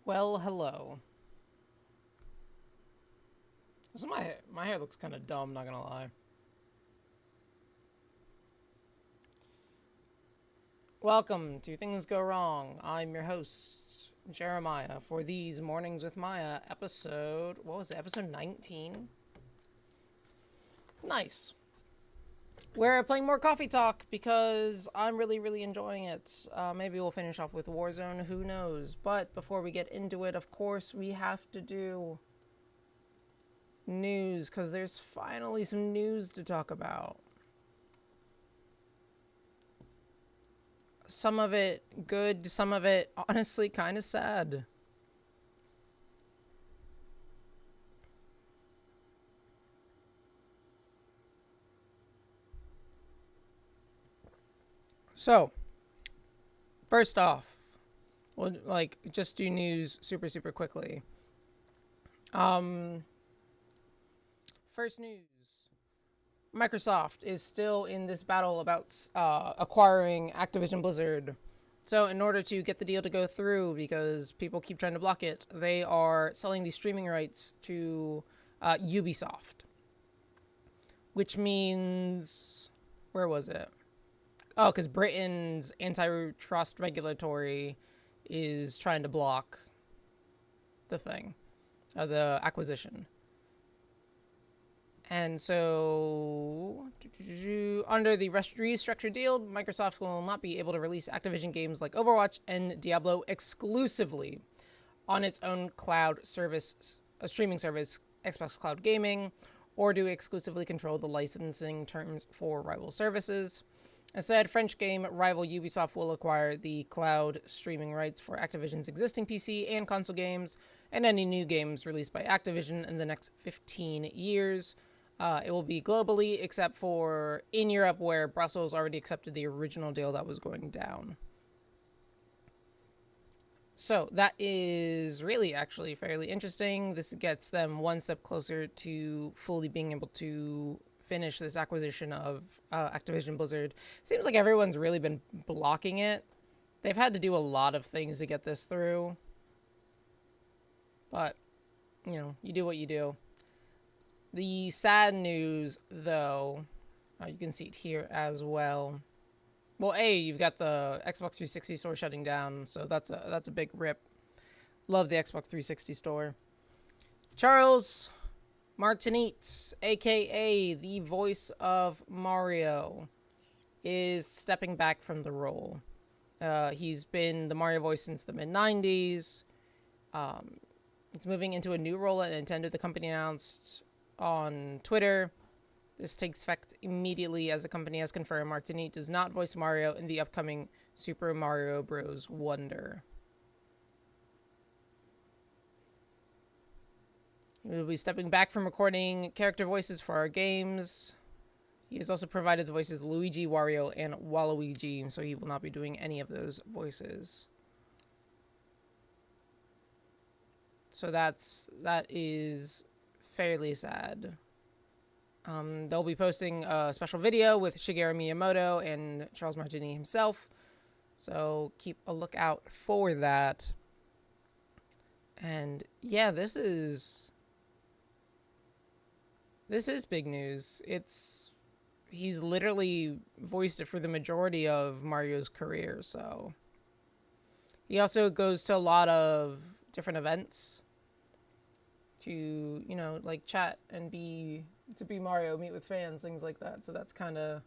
Well, hello. So my hair looks kind of dumb, not gonna lie. Welcome to Things Go Wrong. I'm your host, Jeremiah, for these Mornings with Miah episode. What was it? Episode 19? Nice. We're playing more Coffee Talk because I'm really enjoying it. Maybe we'll finish off with Warzone, who knows. But before we get into it, of course, we have to do news because there's finally some news to talk about. Some of it good, some of it honestly kind of sad. So, first off, we'll just do news super quickly. Um, First news. Microsoft is still in this battle about acquiring Activision Blizzard. So, in order to get the deal to go through, because people keep trying to block it, they are selling these streaming rights to Ubisoft. Which means. Where was it? Oh, because Britain's antitrust regulatory is trying to block the thing, the acquisition. And so, under the restructured deal, Microsoft will not be able to release Activision games like Overwatch and Diablo exclusively on its own cloud service, a streaming service, Xbox Cloud Gaming, or do exclusively control the licensing terms for rival services. Instead, French game rival Ubisoft will acquire the cloud streaming rights for Activision's existing PC and console games and any new games released by Activision in the next 15 years. It will be globally, except for in Europe, where Brussels already accepted the original deal that was going down. So that is really actually fairly interesting. This gets them one step closer to fully being able to finish this acquisition of Activision Blizzard. Seems like everyone's really been blocking it. They've had to do a lot of things to get this through. But, you do what you do. The sad news, though, you can see it here as well. Well, you've got the Xbox 360 store shutting down, so that's a big rip. Love the Xbox 360 store. Charles Martinet, aka the voice of Mario, is stepping back from the role. He's been the Mario voice since the mid 90s. He's moving into a new role at Nintendo, the company announced on Twitter. This takes effect immediately as the company has confirmed Martinet does not voice Mario in the upcoming Super Mario Bros. Wonder. He will be stepping back from recording character voices for our games. He has also provided the voices Luigi, Wario, and Waluigi, so he will not be doing any of those voices. So that is fairly sad. They'll be posting a special video with Shigeru Miyamoto and Charles Martinet himself. So keep a lookout for that. And yeah, this is big news. He's literally voiced it for the majority of Mario's career, so he also goes to a lot of different events to, chat and be Mario, meet with fans, things like that. So that's kind of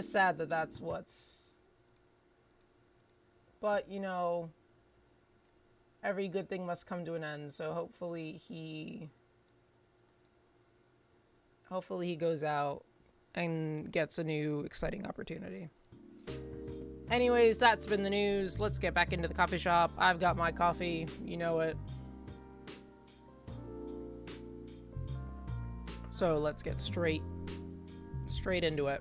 sad that that's what's. But every good thing must come to an end. So hopefully he goes out and gets a new exciting opportunity. Anyways, that's been the news. Let's get back into the coffee shop. I've got my coffee, you know it. So let's get straight into it.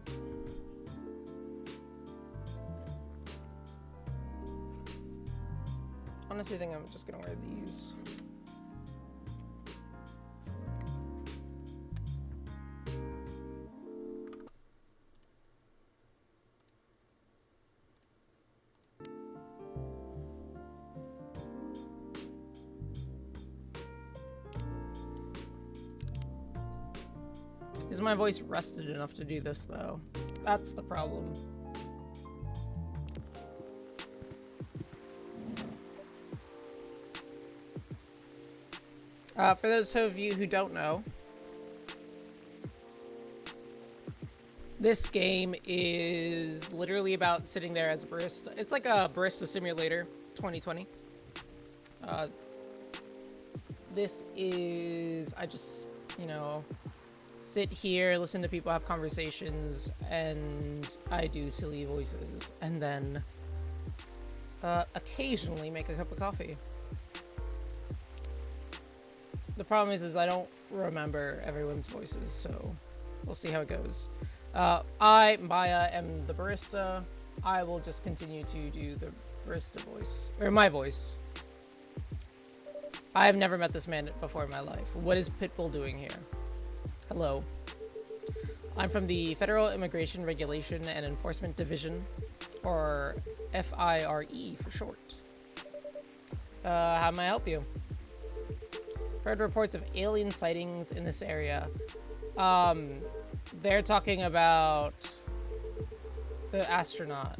Honestly, I think I'm just gonna wear these. Is my voice rested enough to do this, though? That's the problem. For those of you who don't know, this game is literally about sitting there as a barista. It's like a barista simulator 2020. This is, I just, you know, sit here, listen to people have conversations, and I do silly voices, and then occasionally make a cup of coffee. The problem is I don't remember everyone's voices, so we'll see how it goes. I, Miah, am the barista. I will just continue to do the barista voice, or my voice. I have never met this man before in my life. What is Pitbull doing here? Hello. I'm from the Federal Immigration Regulation and Enforcement Division, or FIRE for short. How may I help you? Heard reports of alien sightings in this area. They're talking about the astronaut.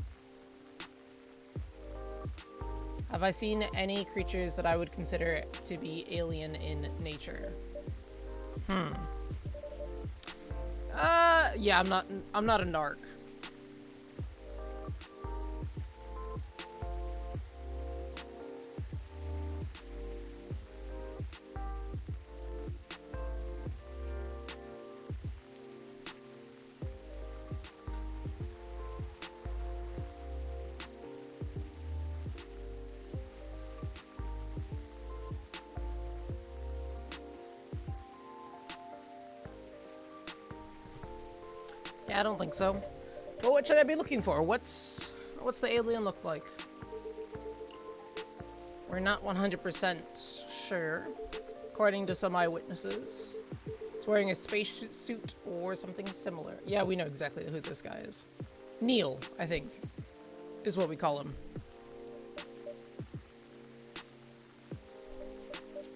Have I seen any creatures that I would consider to be alien in nature? Yeah, I'm not a narc. Yeah, I don't think so. But what should I be looking for? What's the alien look like? We're not 100% sure. According to some eyewitnesses, it's wearing a space suit or something similar. Yeah, we know exactly who this guy is. Neil, I think, is what we call him.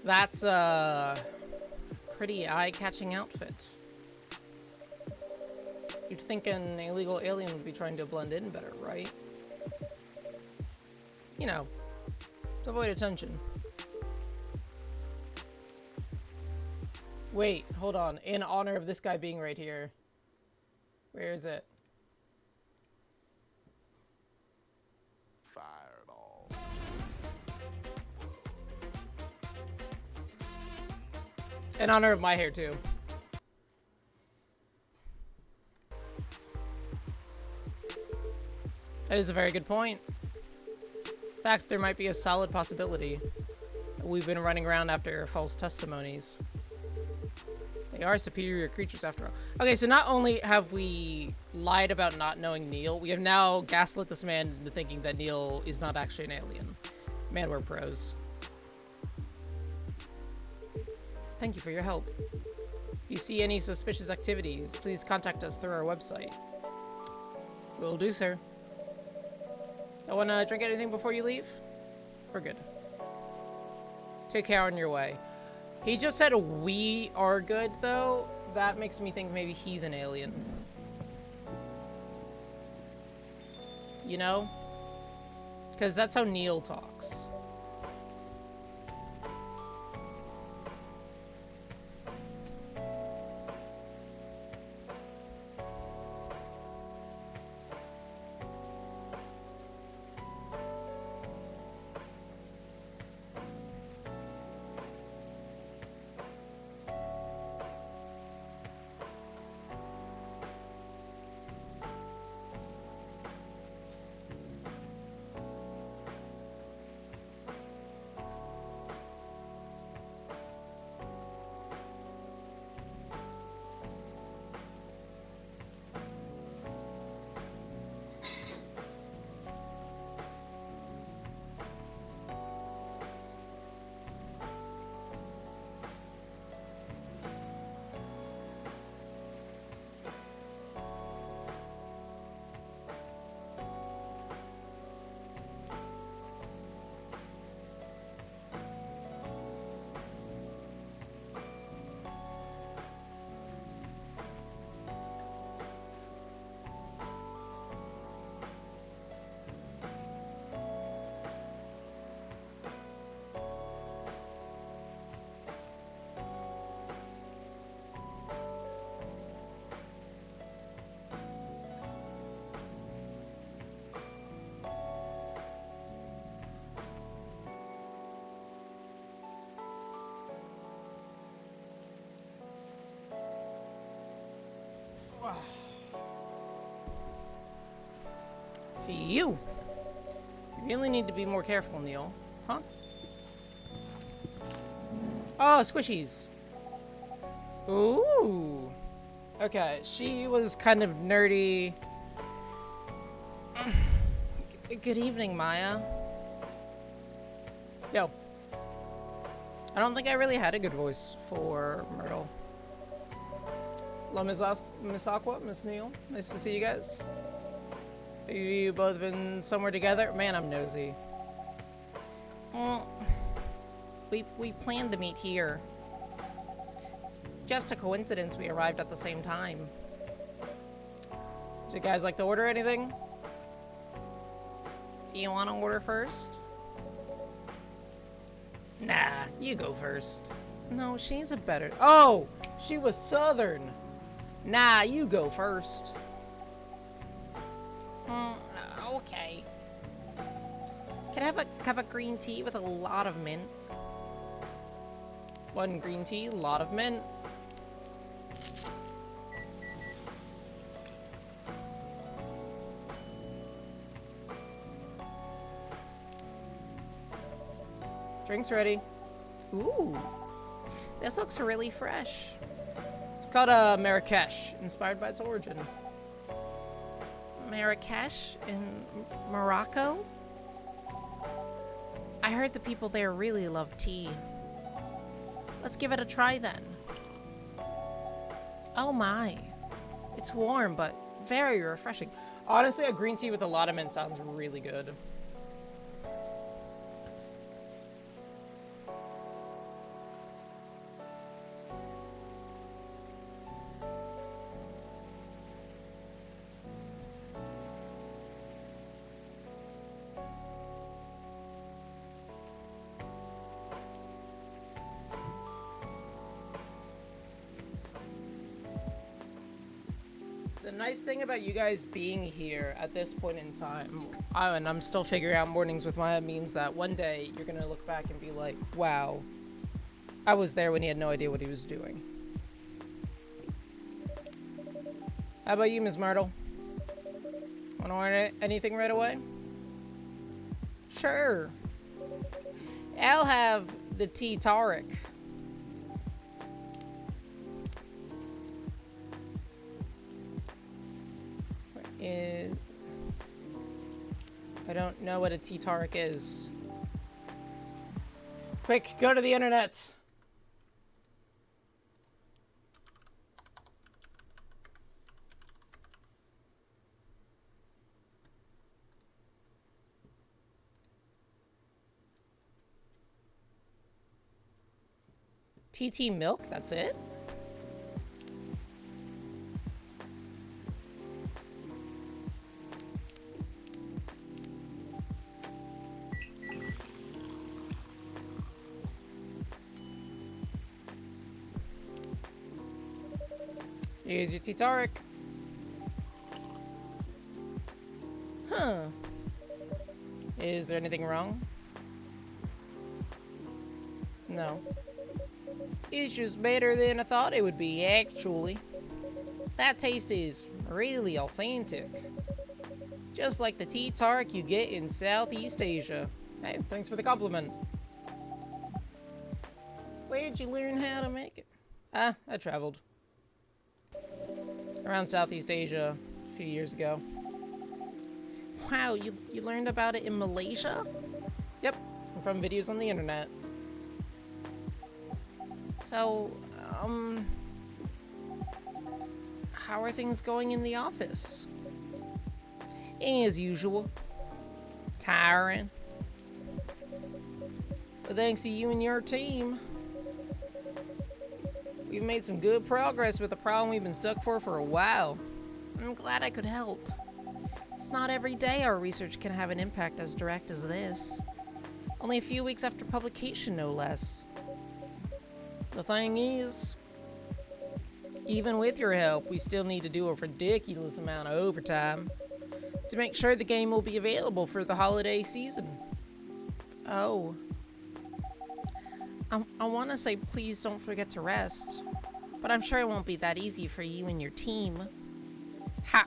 That's a pretty eye-catching outfit. You'd think an illegal alien would be trying to blend in better, right? You know, to avoid attention. Wait, hold on. In honor of this guy being right here. Where is it? Fireball. In honor of my hair, too. That is a very good point. In fact, there might be a solid possibility that we've been running around after false testimonies. They are superior creatures after all. Okay, so not only have we lied about not knowing Neil, we have now gaslit this man into thinking that Neil is not actually an alien. Man, we're pros. Thank you for your help. If you see any suspicious activities, please contact us through our website. Will do, sir. Don't want to drink anything before you leave? We're good. Take care on your way. He just said we are good, though. That makes me think maybe he's an alien. You know? Because that's how Neil talks. You really need to be more careful, Neil. Huh? Oh, squishies. Ooh. Okay, she was kind of nerdy. Good evening, Miah. Yo. I don't think I really had a good voice for Myrtle. Hello, Miss Aqua, Miss Neil. Nice to see you guys. Have you both been somewhere together? Man, I'm nosy. We planned to meet here. It's just a coincidence we arrived at the same time. Would you guys like to order anything? Do you want to order first? Nah, you go first. No, she's a better... Oh! She was Southern! Nah, you go first. Okay. Can I have a cup of green tea with a lot of mint? One green tea, a lot of mint. Drinks ready. Ooh, this looks really fresh. It's called Marrakesh, inspired by its origin. Marrakesh in Morocco? I heard the people there really love tea. Let's give it a try then. Oh my. It's warm, but very refreshing. Honestly, a green tea with a lot of mint sounds really good. The nice thing about you guys being here at this point in time, and I'm still figuring out mornings with Miah, means that one day you're gonna look back and be like, wow, I was there when he had no idea what he was doing. How about you, Ms. Myrtle? Wanna order anything right away? Sure. I'll have the tea Tariq. I don't know what a T-Tariq is. Quick, go to the internet! TT milk, that's it? Here's your T-Tariq. Huh. Is there anything wrong? No. It's just better than I thought it would be, actually. That taste is really authentic. Just like the T-Tariq you get in Southeast Asia. Hey, thanks for the compliment. Where'd you learn how to make it? I traveled around Southeast Asia a few years ago. Wow, you learned about it in Malaysia? Yep, from videos on the internet. So, how are things going in the office? As usual. Tiring. But thanks to you and your team, we've made some good progress with a problem we've been stuck for a while. I'm glad I could help. It's not every day our research can have an impact as direct as this. Only a few weeks after publication, no less. The thing is, even with your help, we still need to do a ridiculous amount of overtime to make sure the game will be available for the holiday season. Oh. I want to say please don't forget to rest, but I'm sure it won't be that easy for you and your team. Ha!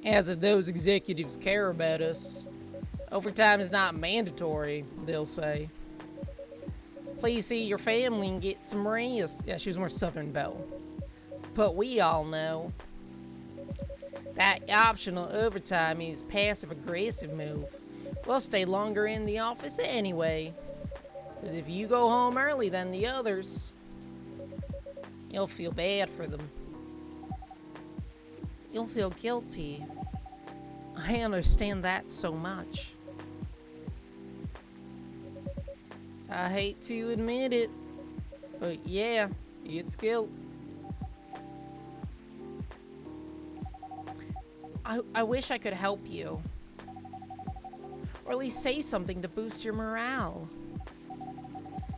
As if those executives care about us. Overtime is not mandatory, they'll say. Please see your family and get some rest. Yeah, she was more Southern Belle. But we all know that optional overtime is passive-aggressive move. We'll stay longer in the office anyway. Because if you go home early than the others, you'll feel bad for them. You'll feel guilty. I understand that so much. I hate to admit it, but yeah, it's guilt. I wish I could help you. Or at least say something to boost your morale.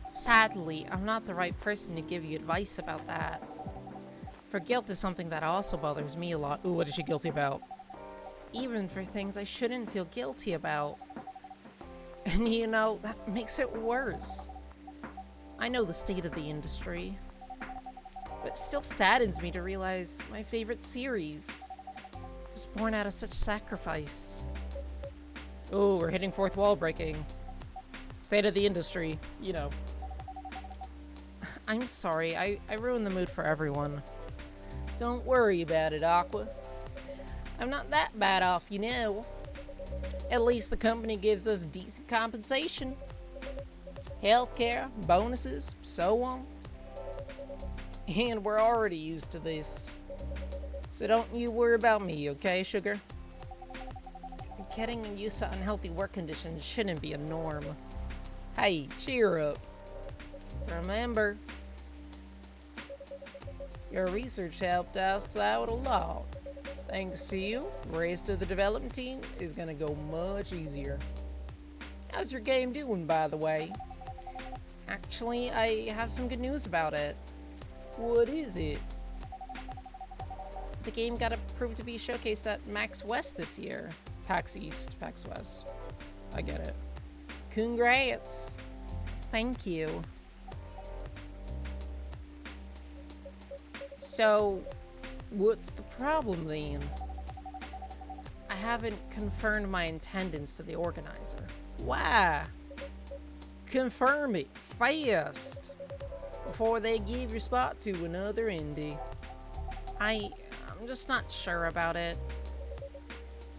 Sadly, I'm not the right person to give you advice about that. For guilt is something that also bothers me a lot. Ooh, what is she guilty about? Even for things I shouldn't feel guilty about. And you know, that makes it worse. I know the state of the industry, but it still saddens me to realize my favorite series was born out of such sacrifice. Ooh, we're hitting fourth wall breaking. State of the industry, you know. I'm sorry, I ruined the mood for everyone. Don't worry about it, Aqua. I'm not that bad off, you know. At least the company gives us decent compensation. Healthcare, bonuses, so on. And we're already used to this. So don't you worry about me, okay, sugar? Getting used to unhealthy work conditions shouldn't be a norm. Hey, cheer up. Remember, your research helped us out a lot. Thanks to you, the rest of the development team is gonna go much easier. How's your game doing, by the way? Actually, I have some good news about it. What is it? The game got approved to be showcased at PAX West this year. PAX East, PAX West. I get it. Congrats. Thank you. So, what's the problem then? I haven't confirmed my attendance to the organizer. Why? Confirm it fast before they give your spot to another indie. I'm just not sure about it.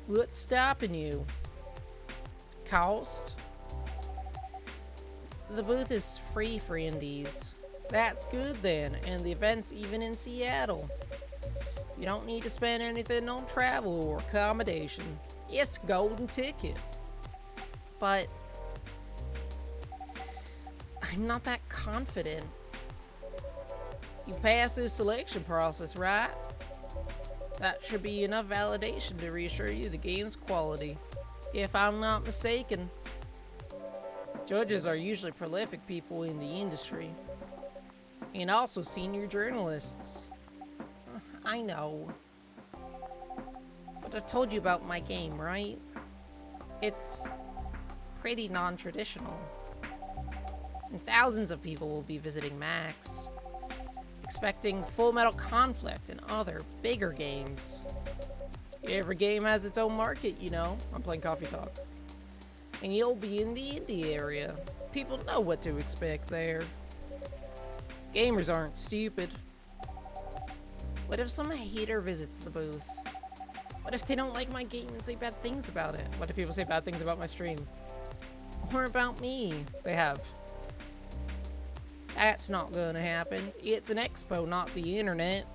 What's stopping you? Cost? The booth is free for indies. That's good then, and the event's even in Seattle. You don't need to spend anything on travel or accommodation. It's a golden ticket. But I'm not that confident. You passed the selection process, right? That should be enough validation to reassure you the game's quality. If I'm not mistaken, judges are usually prolific people in the industry. And also senior journalists. I know. But I've told you about my game, right? It's pretty non-traditional. And thousands of people will be visiting PAX, expecting Full Metal Conflict and other bigger games. Every game has its own market, you know. I'm playing Coffee Talk. And you'll be in the indie area. People know what to expect there. Gamers aren't stupid. What if some hater visits the booth? What if they don't like my game and say bad things about it? What if people say bad things about my stream? Or about me? They have. That's not gonna happen. It's an expo, not the internet.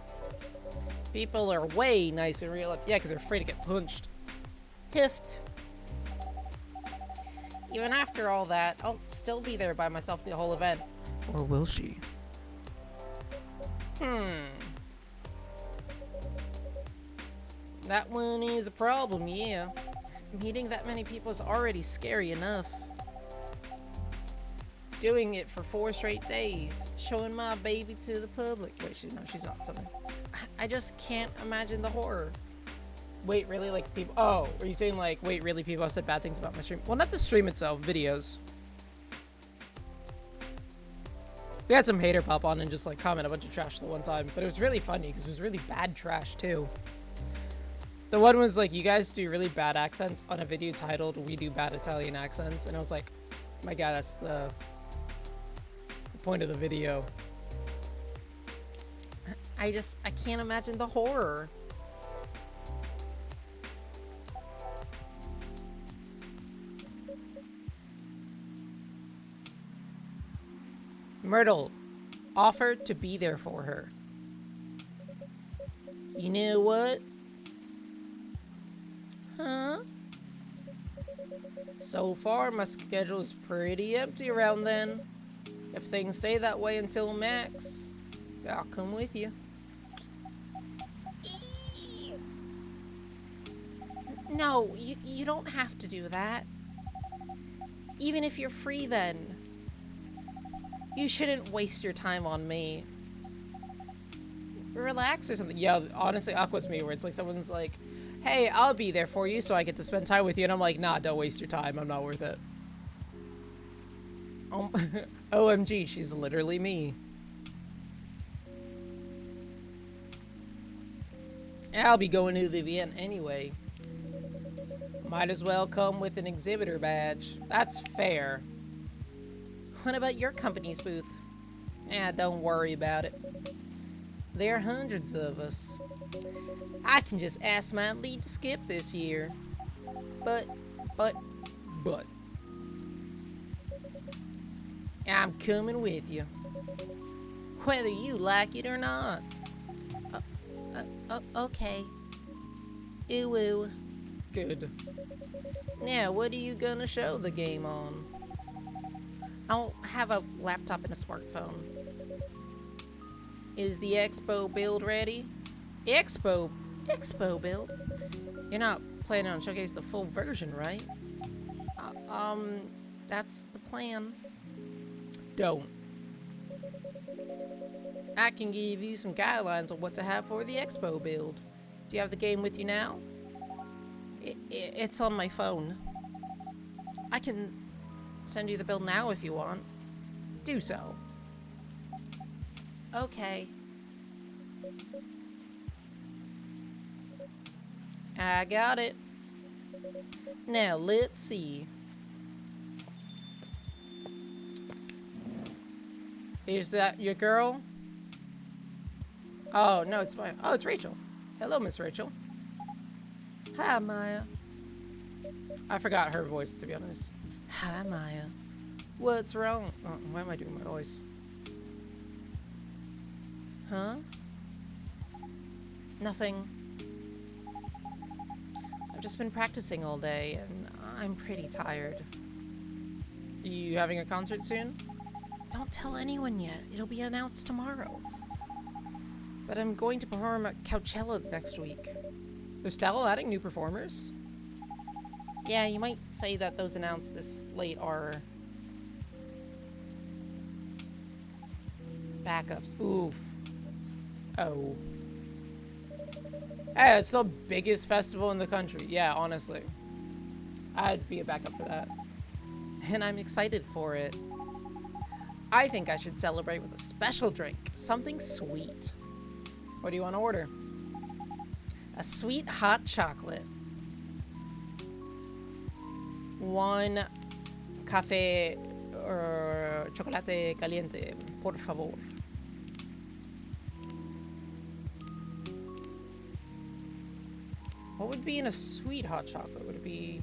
People are way nicer in real life. Yeah, because they're afraid to get punched. Hiffed. Even after all that, I'll still be there by myself the whole event. Or will she? That one is a problem, yeah. Meeting that many people is already scary enough. Doing it for 4 straight days, showing my baby to the public. Wait, she's not something. I just can't imagine the horror. Wait, really? Like people? Oh, are you saying like, wait, really? People have said bad things about my stream? Well, not the stream itself, videos. We had some hater pop on and just like comment a bunch of trash the one time, but it was really funny because it was really bad trash too. The one was like, you guys do really bad accents on a video titled "We Do Bad Italian Accents," and I was like, my God, that's the point of the video. I can't imagine the horror. Myrtle offered to be there for her. You know what? Huh? So far, my schedule is pretty empty around then. If things stay that way until Max, I'll come with you. No, you don't have to do that. Even if you're free then. You shouldn't waste your time on me. Relax or something. Yeah, honestly, Aqua's me, where it's like someone's like, hey, I'll be there for you so I get to spend time with you. And I'm like, nah, don't waste your time. I'm not worth it. OMG, she's literally me. I'll be going to the event anyway. Might as well come with an exhibitor badge. That's fair. What about your company's booth? Don't worry about it. There are hundreds of us. I can just ask my lead to skip this year. But. I'm coming with you. Whether you like it or not. Okay. Ooh. Good. Now, what are you gonna show the game on? I'll have a laptop and a smartphone. Is the Expo build ready? Expo build? You're not planning on showcasing the full version, right? That's the plan. Don't. I can give you some guidelines on what to have for the Expo build. Do you have the game with you now? It's on my phone. I can send you the build now if you want. Do so. Okay. I got it. Now let's see. Is that your girl? Oh, no, it's Miah. Oh, it's Rachel. Hello, Miss Rachel. Hi, Miah. I forgot her voice, to be honest. Hi, Miah. What's wrong? Oh, why am I doing my voice? Huh? Nothing. I've just been practicing all day, and I'm pretty tired. You having a concert soon? Don't tell anyone yet. It'll be announced tomorrow. But I'm going to perform at Coachella next week. They're still adding new performers? Yeah, you might say that those announced this late are backups. Oof. Oh. Hey, it's the biggest festival in the country. Yeah, honestly. I'd be a backup for that. And I'm excited for it. I think I should celebrate with a special drink. Something sweet. What do you want to order? A sweet hot chocolate. One café or chocolate caliente, por favor. What would be in a sweet hot chocolate? Would it be...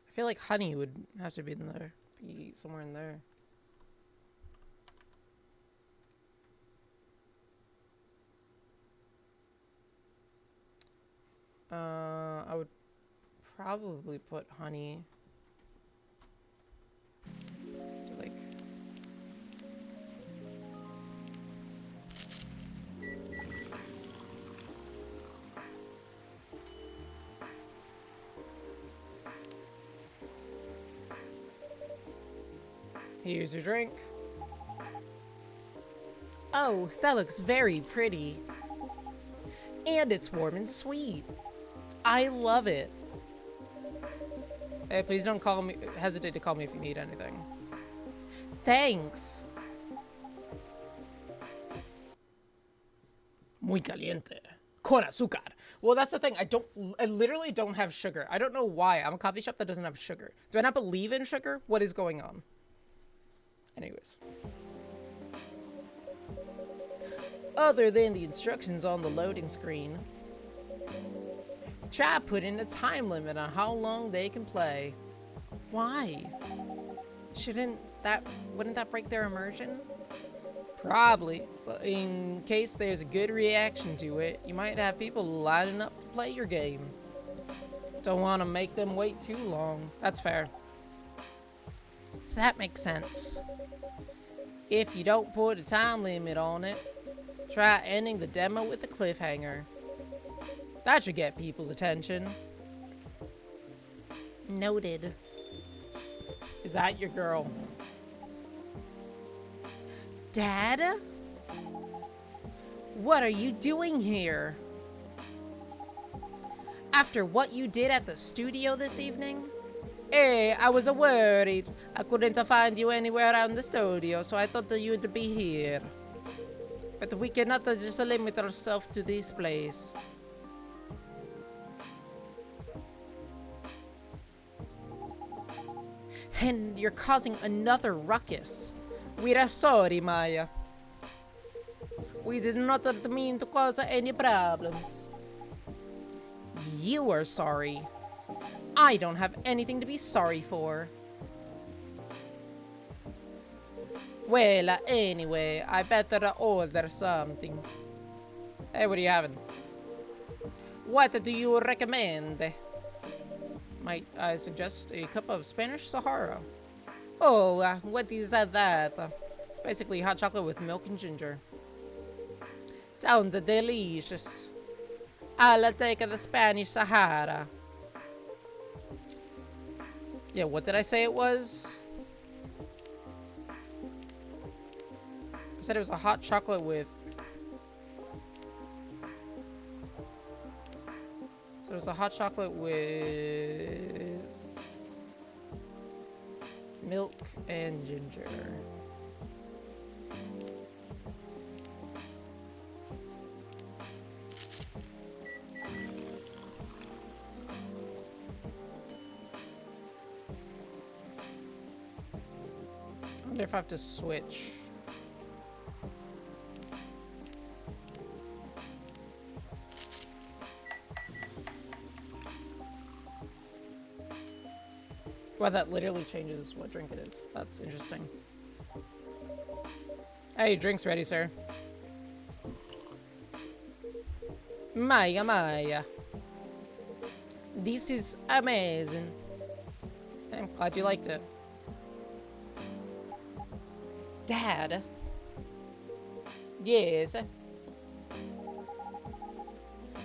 I feel like honey would have to be in there. Be somewhere in there. I would probably put honey. Here's your drink. Oh, that looks very pretty. And it's warm and sweet. I love it. Hey, please don't hesitate to call me if you need anything. Thanks. Muy caliente. Con azúcar. Well, that's the thing. I literally don't have sugar. I don't know why. I'm a coffee shop that doesn't have sugar. Do I not believe in sugar? What is going on? Anyways. Other than the instructions on the loading screen, try putting a time limit on how long they can play. Why? Wouldn't that break their immersion? Probably, but in case there's a good reaction to it, you might have people lining up to play your game. Don't want to make them wait too long. That's fair. That makes sense. If you don't put a time limit on it, try ending the demo with a cliffhanger. That should get people's attention. Noted. Is that your girl? Dad? What are you doing here? After what you did at the studio this evening? Hey, I was worried. I couldn't find you anywhere around the studio, so I thought that you'd be here. But we cannot just limit ourselves to this place. And you're causing another ruckus. We are sorry, Miah. We did not mean to cause any problems. You are sorry. I don't have anything to be sorry for. Well, anyway, I better order something. Hey, what are you having? What do you recommend? Might I suggest a cup of Spanish Sahara? Oh, what is that? It's basically hot chocolate with milk and ginger. Sounds delicious. I'll take the Spanish Sahara. Yeah, what did I say it was? I said it was a hot chocolate with... So it was a hot chocolate with... milk and ginger. I wonder if I have to switch. Wow, that literally changes what drink it is. That's interesting. Hey, drink's ready, sir. Miah, Miah. This is amazing. I'm glad you liked it. Dad? Yes?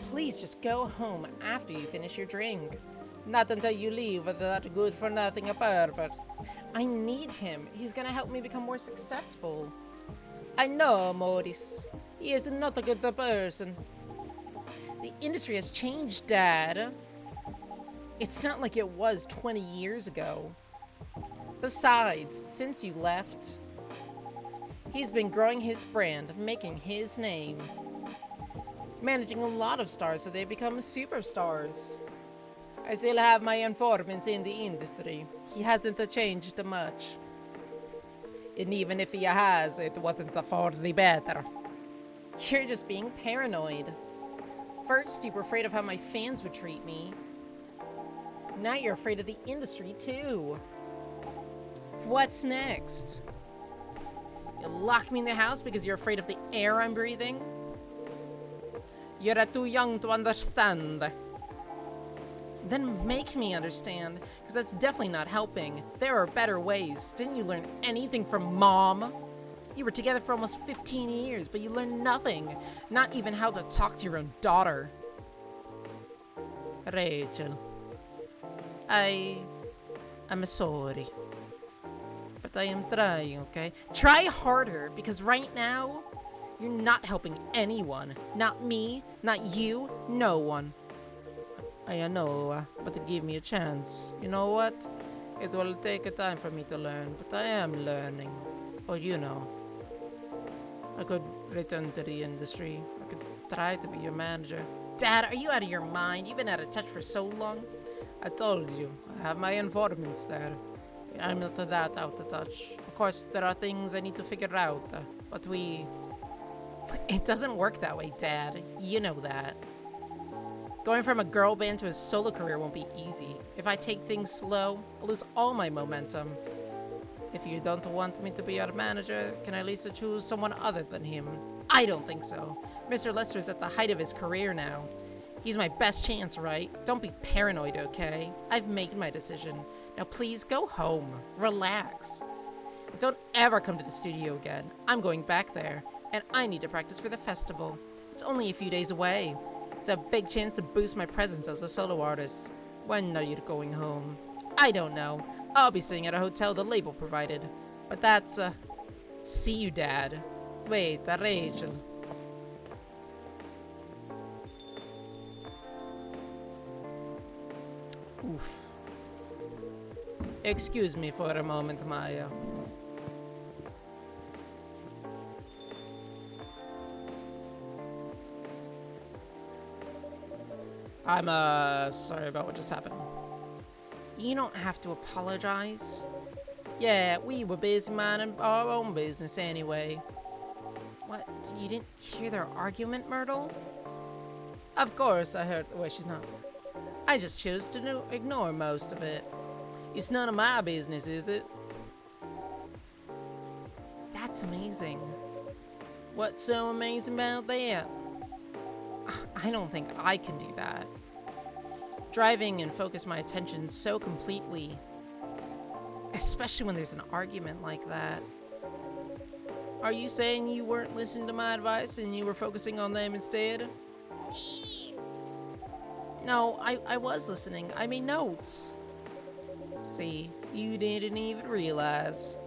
Please just go home after you finish your drink. Not until you leave with that good-for-nothing pervert. I need him. He's gonna help me become more successful. I know, Maurice. He is not a good person. The industry has changed, Dad. It's not like it was 20 years ago. Besides, since you left, he's been growing his brand, making his name, managing a lot of stars so they become superstars. I still have my informants in the industry. He hasn't changed much. And even if he has, it wasn't for the better. You're just being paranoid. First, you were afraid of how my fans would treat me. Now you're afraid of the industry, too. What's next? You lock me in the house because you're afraid of the air I'm breathing? You're too young to understand. Then make me understand, because that's definitely not helping. There are better ways. Didn't you learn anything from Mom? You were together for almost 15 years, but you learned nothing. Not even how to talk to your own daughter. Rachel, I'm sorry. But but I am trying, okay? Try harder, because right now, you're not helping anyone. Not me, not you, no one. I know, but give me a chance. You know what? It will take a time for me to learn, but I am learning. Oh, you know. I could return to the industry. I could try to be your manager. Dad, are you out of your mind? You've been out of touch for so long. I told you, I have my informants there. I'm not that out of touch. Of course, there are things I need to figure out, but It doesn't work that way, Dad. You know that. Going from a girl band to a solo career won't be easy. If I take things slow, I'll lose all my momentum. If you don't want me to be your manager, can I at least choose someone other than him? I don't think so. Mr. Lester's at the height of his career now. He's my best chance, right? Don't be paranoid, okay? I've made my decision. Now please go home. Relax. Don't ever come to the studio again. I'm going back there, and I need to practice for the festival. It's only a few days away. It's a big chance to boost my presence as a solo artist. When are you going home? I don't know. I'll be staying at a hotel the label provided. But that's, See you, Dad. Wait, Rachel. Oof. Excuse me for a moment, Miah. I'm, sorry about what just happened. You don't have to apologize. Yeah, we were busy minding our own business anyway. What, you didn't hear their argument, Myrtle? Of course I heard. Wait, she's not. I just chose to ignore most of it. It's none of my business, is it? That's amazing. What's so amazing about that? I don't think I can do that. Driving and focus my attention so completely. Especially when there's an argument like that. Are you saying you weren't listening to my advice and you were focusing on them instead? No, I was listening. I made notes. See, you didn't even realize.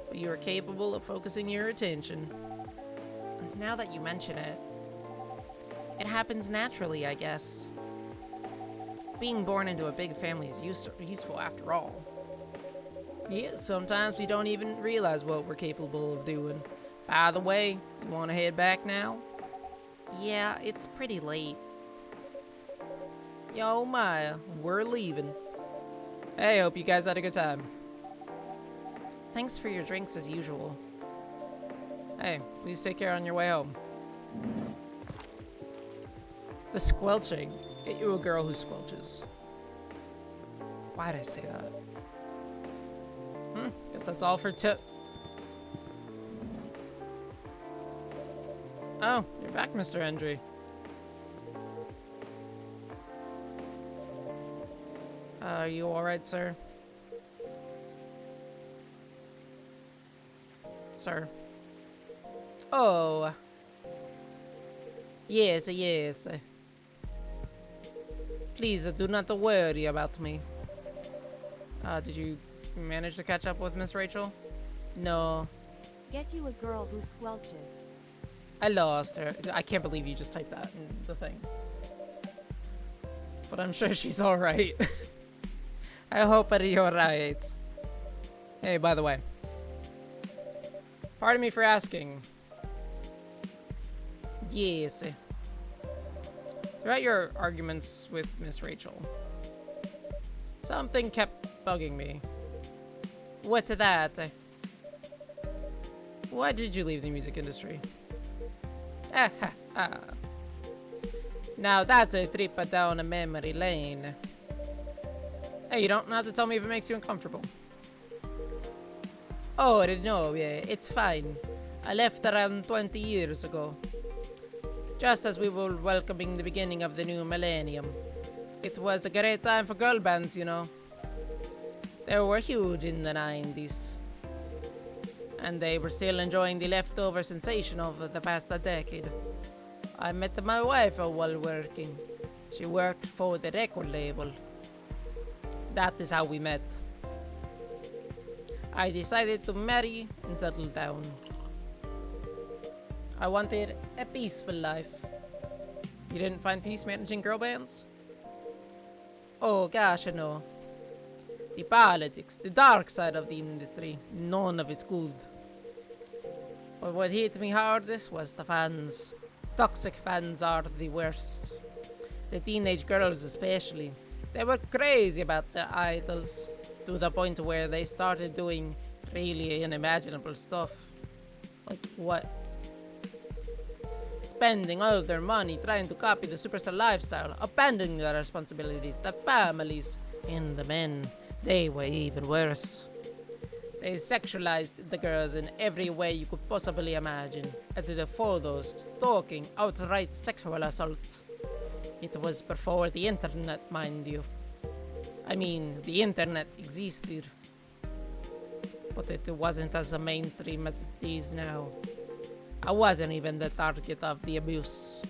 But you were capable of focusing your attention. Now that you mention it, it happens naturally, I guess. Being born into a big family is useful after all. Yeah, sometimes we don't even realize what we're capable of doing. By the way, you want to head back now? Yeah, it's pretty late. Yo, Miah, we're leaving. Hey, hope you guys had a good time. Thanks for your drinks as usual. Hey, please take care on your way home. The squelching. Get you a girl who squelches. Why'd I say that? Guess that's all for tip. Oh, you're back, Mr. Hendry. Are you alright, sir? Sir? Oh. Yes, yes. Please do not worry about me. Did you manage to catch up with Miss Rachel? No. Get you a girl who squelches. I lost her. I can't believe you just typed that in the thing. But I'm sure she's alright. I hope that you're right. Hey, by the way. Pardon me for asking. Yes. Throughout your arguments with Miss Rachel, something kept bugging me. What's that? Why did you leave the music industry? Now that's a trip down a memory lane. Hey, you don't have to tell me if it makes you uncomfortable. Oh, no, yeah, it's fine. I left around 20 years ago. Just as we were welcoming the beginning of the new millennium. It was a great time for girl bands, you know. They were huge in the 90s. And they were still enjoying the leftover sensation of the past decade. I met my wife while working. She worked for the record label. That is how we met. I decided to marry and settle down. I wanted a peaceful life. You didn't find peace managing girl bands? Oh gosh, no. The politics, the dark side of the industry, none of it's good. But what hit me hardest was the fans. Toxic fans are the worst. The teenage girls especially. They were crazy about their idols, to the point where they started doing really unimaginable stuff. Like what? Spending all their money trying to copy the superstar lifestyle, abandoning their responsibilities, the families, and the men. They were even worse. They sexualized the girls in every way you could possibly imagine. Edited photos, stalking, outright sexual assault. It was before the internet, mind you. I mean, the internet existed, but it wasn't as mainstream as it is now. I wasn't even the target of the abuse,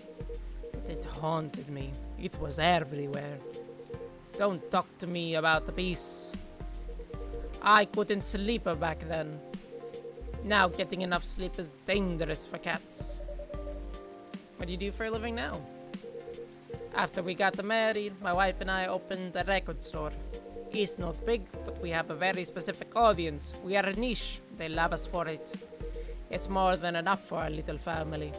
but it haunted me. It was everywhere. Don't talk to me about the peace. I couldn't sleep back then. Now getting enough sleep is dangerous for cats. What do you do for a living now? After we got married, my wife and I opened a record store. It's not big, but we have a very specific audience. We are a niche. They love us for it. It's more than enough for our little family.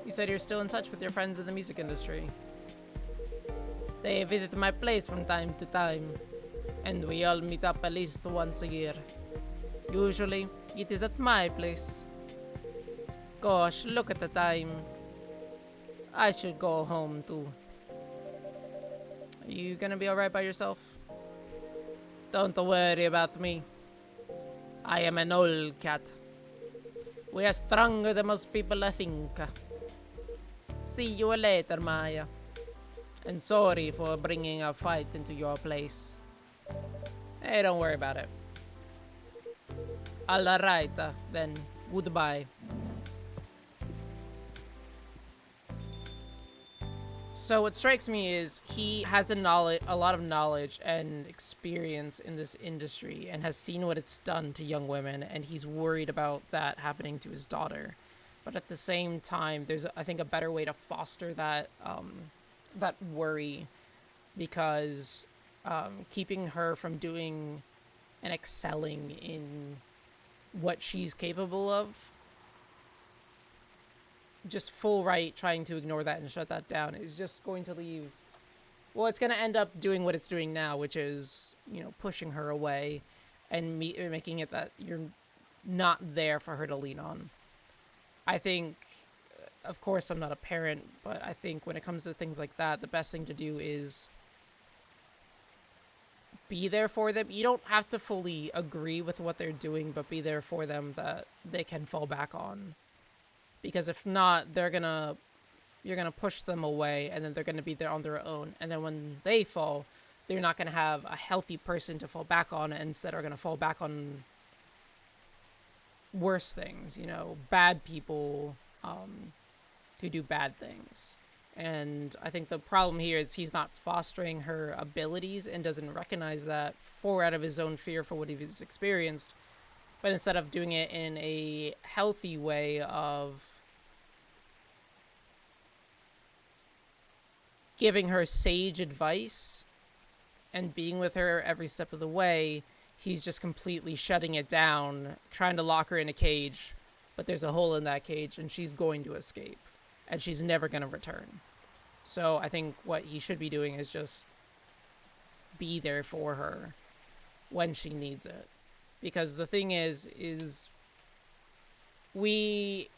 You said you're still in touch with your friends in the music industry. They visit my place from time to time, and we all meet up at least once a year. Usually, it is at my place. Gosh, look at the time. I should go home too. Are you gonna be alright by yourself? Don't worry about me. I am an old cat. We are stronger than most people I think. See you later, Miah. And sorry for bringing a fight into your place. Hey, don't worry about it. Alright, then. Goodbye. So what strikes me is he has a lot of knowledge and experience in this industry and has seen what it's done to young women, and he's worried about that happening to his daughter. But at the same time, there's, I think, a better way to foster that that worry, because keeping her from doing and excelling in what she's capable of, just full right trying to ignore that and shut that down is just going to leave, well, it's going to end up doing what it's doing now, which is, you know, pushing her away and making it that you're not there for her to lean on. I think, of course, I'm not a parent, but I think when it comes to things like that, the best thing to do is be there for them. You don't have to fully agree with what they're doing, but be there for them that they can fall back on. Because if not, you're gonna push them away, and then they're gonna be there on their own. And then when they fall, they're not gonna have a healthy person to fall back on, and instead are gonna fall back on worse things. You know, bad people who do bad things. And I think the problem here is he's not fostering her abilities and doesn't recognize that out of his own fear for what he's experienced. But instead of doing it in a healthy way of giving her sage advice and being with her every step of the way, he's just completely shutting it down, trying to lock her in a cage. But there's a hole in that cage, and she's going to escape, and she's never going to return. So I think what he should be doing is just be there for her when she needs it. Because the thing is we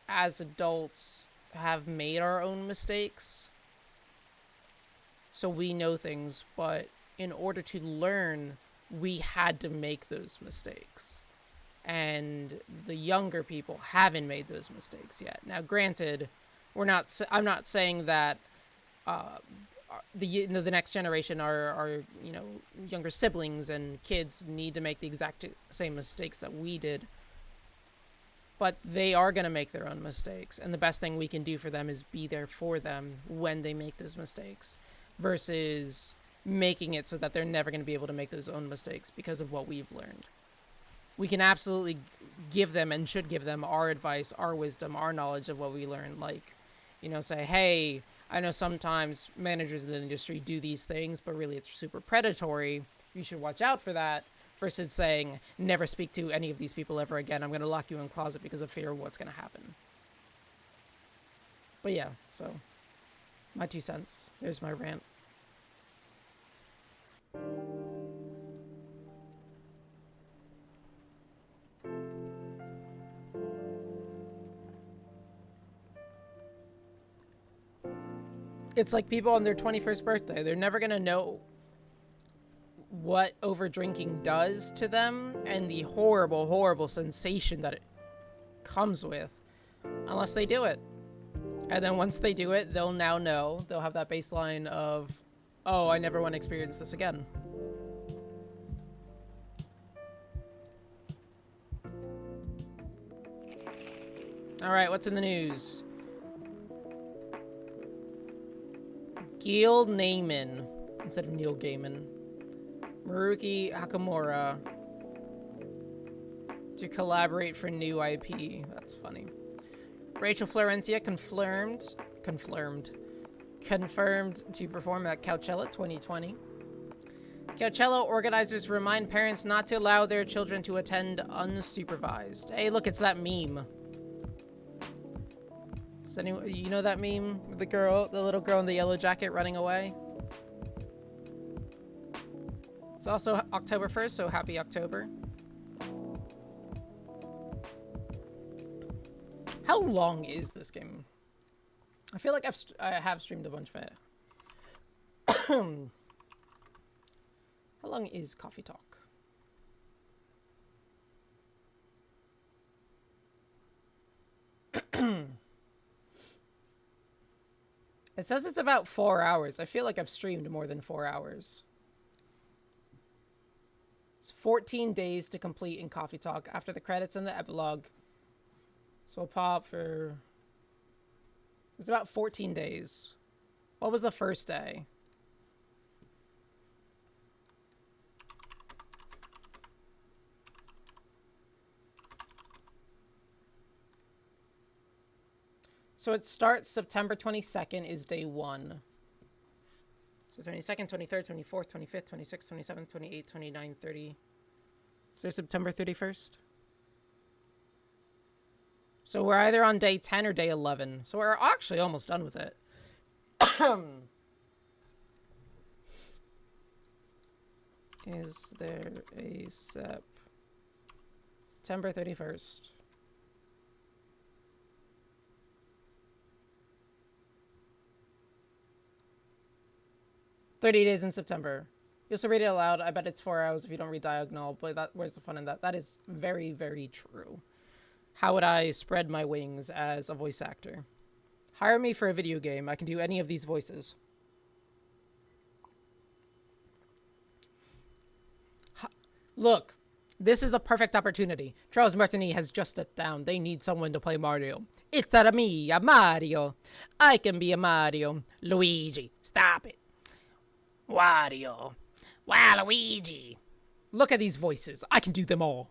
as adults have made our own mistakes. So we know things, but in order to learn, we had to make those mistakes. And the younger people haven't made those mistakes yet. Now, granted, I'm not saying that the next generation, our younger siblings and kids need to make the exact same mistakes that we did. But they are going to make their own mistakes, and the best thing we can do for them is be there for them when they make those mistakes, versus making it so that they're never going to be able to make those own mistakes because of what we've learned. we can absolutely give them and should give them our advice, our wisdom, our knowledge of what we learned. Like, you know, say, hey, I know sometimes managers in the industry do these things, but really it's super predatory. You should watch out for that. Versus saying, never speak to any of these people ever again. I'm going to lock you in a closet because of fear of what's going to happen. But yeah, so my 2 cents. There's my rant. It's like people on their 21st birthday. They're never going to know what over drinking does to them and the horrible, horrible sensation that it comes with unless they do it. And then once they do it, they'll now know. They'll have that baseline of, oh, I never want to experience this again. All right, what's in the news? Gil Naiman instead of Neil Gaiman. Maruki Hakamura to collaborate for new IP. That's funny. Rachel Florencia confirmed to perform at Coachella 2020. Coachella organizers remind parents not to allow their children to attend unsupervised. Hey, look, it's that meme. Does anyone, you know that meme with the little girl in the yellow jacket running away? It's also October 1st, so happy October. How long is this game? I feel like I have streamed a bunch of it. How long is Coffee Talk? It says it's about 4 hours. I feel like I've streamed more than 4 hours. It's 14 days to complete in Coffee Talk after the credits and the epilogue. So we'll pop for... It's about 14 days. What was the first day? So it starts September 22nd is day 1. So 22nd, 23rd, 24th, 25th, 26th, 27th, 28th, 29th, 30th. Is there September 31st? So we're either on day 10 or day 11. So we're actually almost done with it. Is there a September 31st? "30 days in September. You also read it aloud. I bet it's 4 hours if you don't read diagonal, but where's the fun in that? That is very, very true. How would I spread my wings as a voice actor? Hire me for a video game. I can do any of these voices. Look, this is the perfect opportunity. Charles Martinet has just stepped down. They need someone to play Mario. It's a me, a Mario. I can be a Mario. Luigi, stop it. Wario. Waluigi. Look at these voices. I can do them all.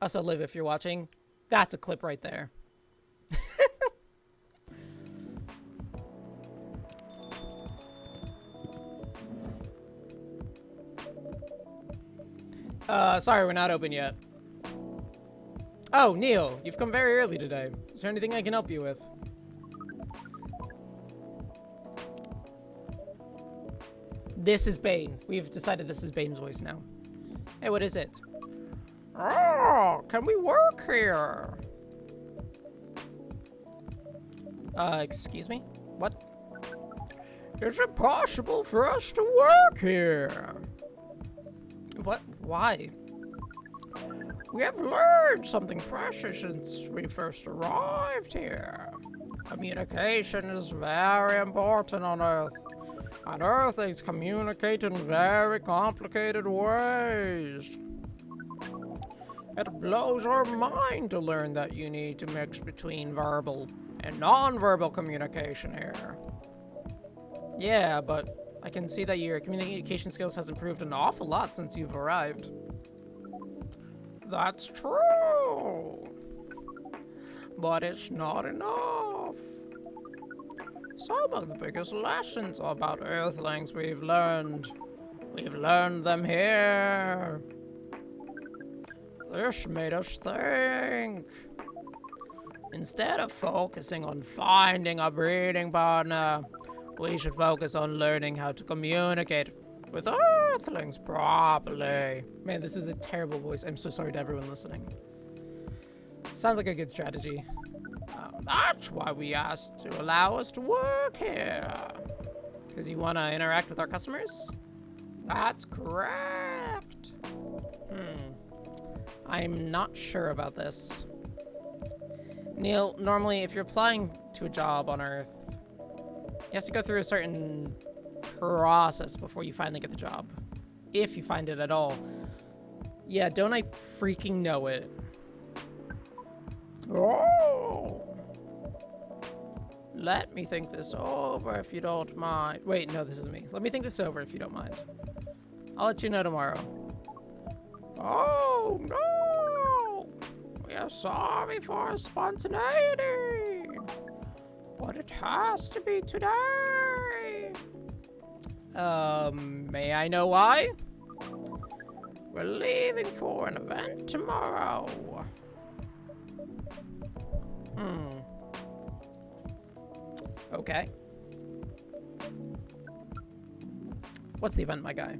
Also, Liv, if you're watching, that's a clip right there. Sorry, we're not open yet. Oh, Neil, you've come very early today. Is there anything I can help you with? This is Bane. We've decided this is Bane's voice now. Hey, what is it? Oh, can we work here? Excuse me? What? Is it possible for us to work here? What? Why? We have learned something precious since we first arrived here. Communication is very important on Earth. On Earth, things communicate in very complicated ways. It blows our mind to learn that you need to mix between verbal and non-verbal communication here. Yeah, but I can see that your communication skills has improved an awful lot since you've arrived. That's true. But it's not enough. Some of the biggest lessons about Earthlings we've learned them here. This made us think. Instead of focusing on finding a breeding partner, we should focus on learning how to communicate with Earthlings properly. Man, this is a terrible voice. I'm so sorry to everyone listening. Sounds like a good strategy. That's why we asked to allow us to work here. Because you want to interact with our customers? That's correct. I'm not sure about this. Neil, normally if you're applying to a job on Earth, you have to go through a certain process before you finally get the job. If you find it at all. Yeah, don't I freaking know it? Oh! Let me think this over if you don't mind. Wait, no, this is me. Let me think this over if you don't mind. I'll let you know tomorrow. Oh, no! We are sorry for our spontaneity. But it has to be today. May I know why? We're leaving for an event tomorrow. Okay. What's the event, my guy?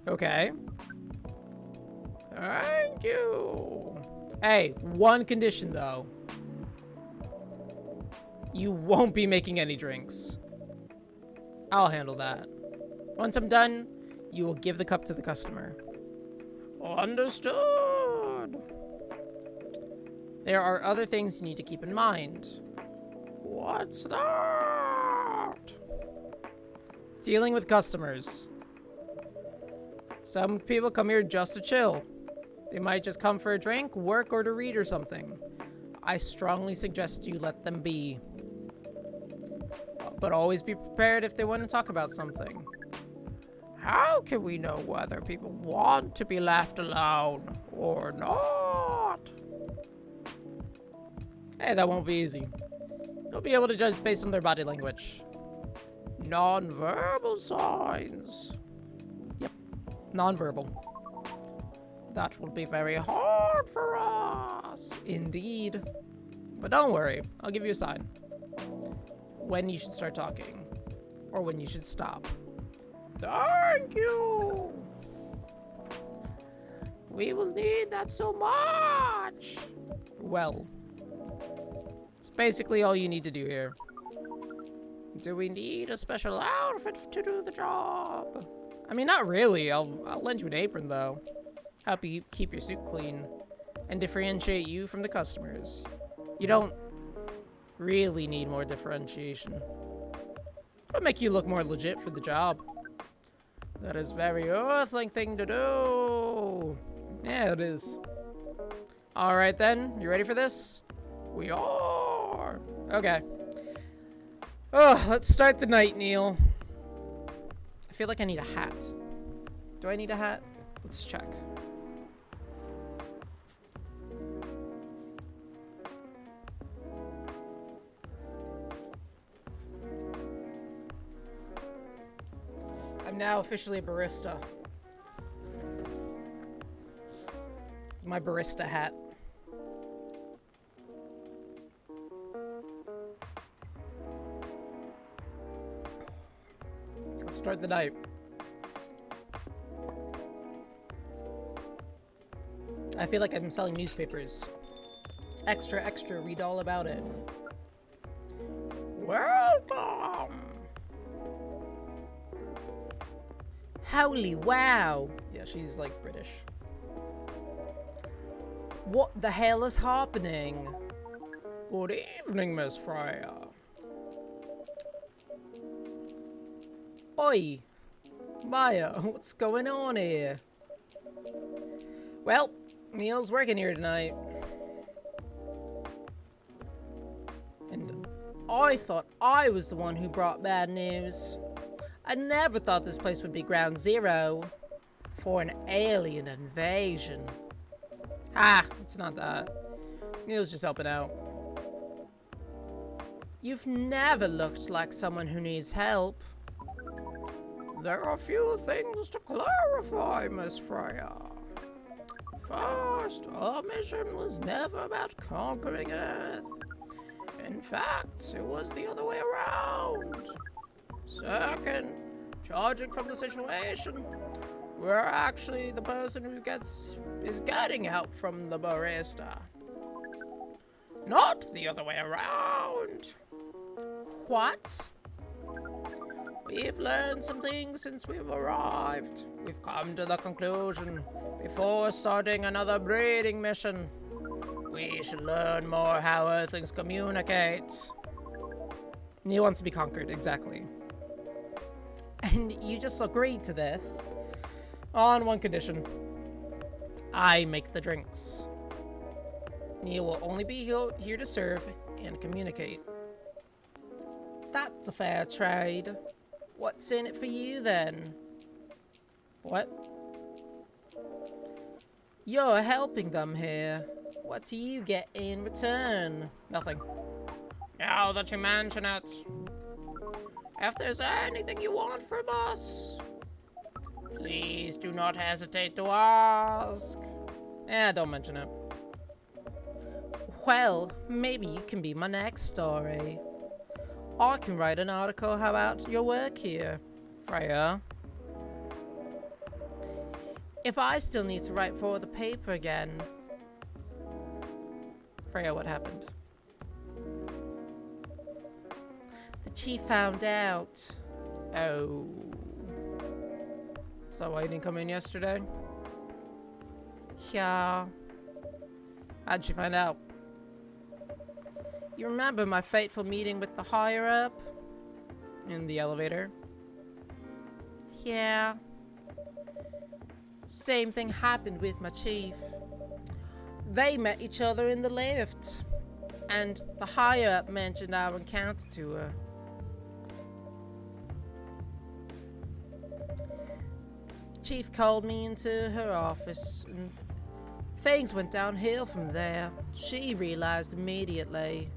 Okay. Thank you. Hey, one condition though. You won't be making any drinks. I'll handle that. Once I'm done, you will give the cup to the customer. Understood. There are other things you need to keep in mind. What's that? Dealing with customers. Some people come here just to chill. They might just come for a drink, work, or to read or something. I strongly suggest you let them be. But always be prepared if they want to talk about something. How can we know whether people want to be left alone or not? Hey, that won't be easy. You'll be able to judge based on their body language. Non-verbal signs. Yep, non-verbal. That will be very hard for us. Indeed. But don't worry, I'll give you a sign. When you should start talking. Or when you should stop. Thank you! We will need that so much! Well, it's basically all you need to do here. Do we need a special outfit to do the job? I mean, not really. I'll lend you an apron, though. Help you keep your suit clean. And differentiate you from the customers. You don't really need more differentiation. It'll make you look more legit for the job. That is very Earthling thing to do. Yeah, it is. Alright then, you ready for this? We are. Okay. Oh, let's start the night, Neil. I feel like I need a hat. Do I need a hat? Let's check. I'm now officially a barista. It's my barista hat. Let's start the night. I feel like I'm selling newspapers. Extra, extra, read all about it. Welcome! Holy wow! Yeah, she's like British. What the hell is happening? Good evening, Miss Freya. Oi! Miah, what's going on here? Well, Neil's working here tonight. And I thought I was the one who brought bad news. I never thought this place would be ground zero for an alien invasion. Ah, it's not that. Neil's just helping out. You've never looked like someone who needs help. There are a few things to clarify, Miss Freya. First, our mission was never about conquering Earth. In fact, it was the other way around. Second, charging from the situation, we're actually the person who is getting help from the barista. Not the other way around. What? We've learned some things since we've arrived. We've come to the conclusion, before starting another breeding mission, we should learn more how Earthlings communicate. Neil wants to be conquered, exactly. And you just agreed to this on one condition. I make the drinks. Neil will only be here to serve and communicate. That's a fair trade. What's in it for you, then? What? You're helping them here. What do you get in return? Nothing. Now that you mention it, if there's anything you want from us, please do not hesitate to ask. Don't mention it. Well, maybe you can be my next story. I can write an article about your work here, Freya. If I still need to write for the paper again. Freya, what happened? The chief found out. Oh. So why you didn't come in yesterday? Yeah. How'd she find out? You remember my fateful meeting with the higher up? In the elevator? Yeah. Same thing happened with my chief. They met each other in the lift, and the higher up mentioned our encounter to her. Chief called me into her office, and things went downhill from there. She realized immediately.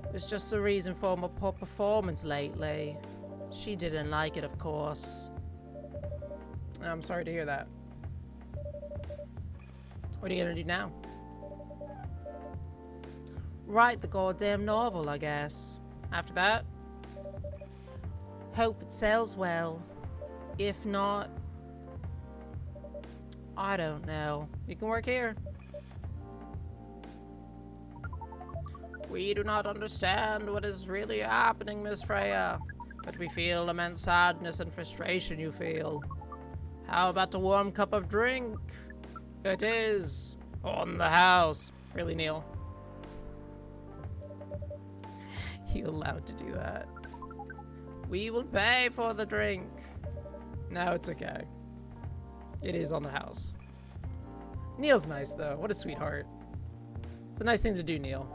It was just the reason for my poor performance lately. She didn't like it, of course. I'm sorry to hear that. What are you gonna do now? Write the goddamn novel, I guess. After that? Hope it sells well. If not, I don't know. You can work here. We do not understand what is really happening, Miss Freya, but we feel immense sadness and frustration you feel. How about a warm cup of drink? It is on the house. Really, Neil? You allowed to do that? We will pay for the drink. No, it's okay. It is on the house. Neil's nice, though. What a sweetheart. It's a nice thing to do, Neil.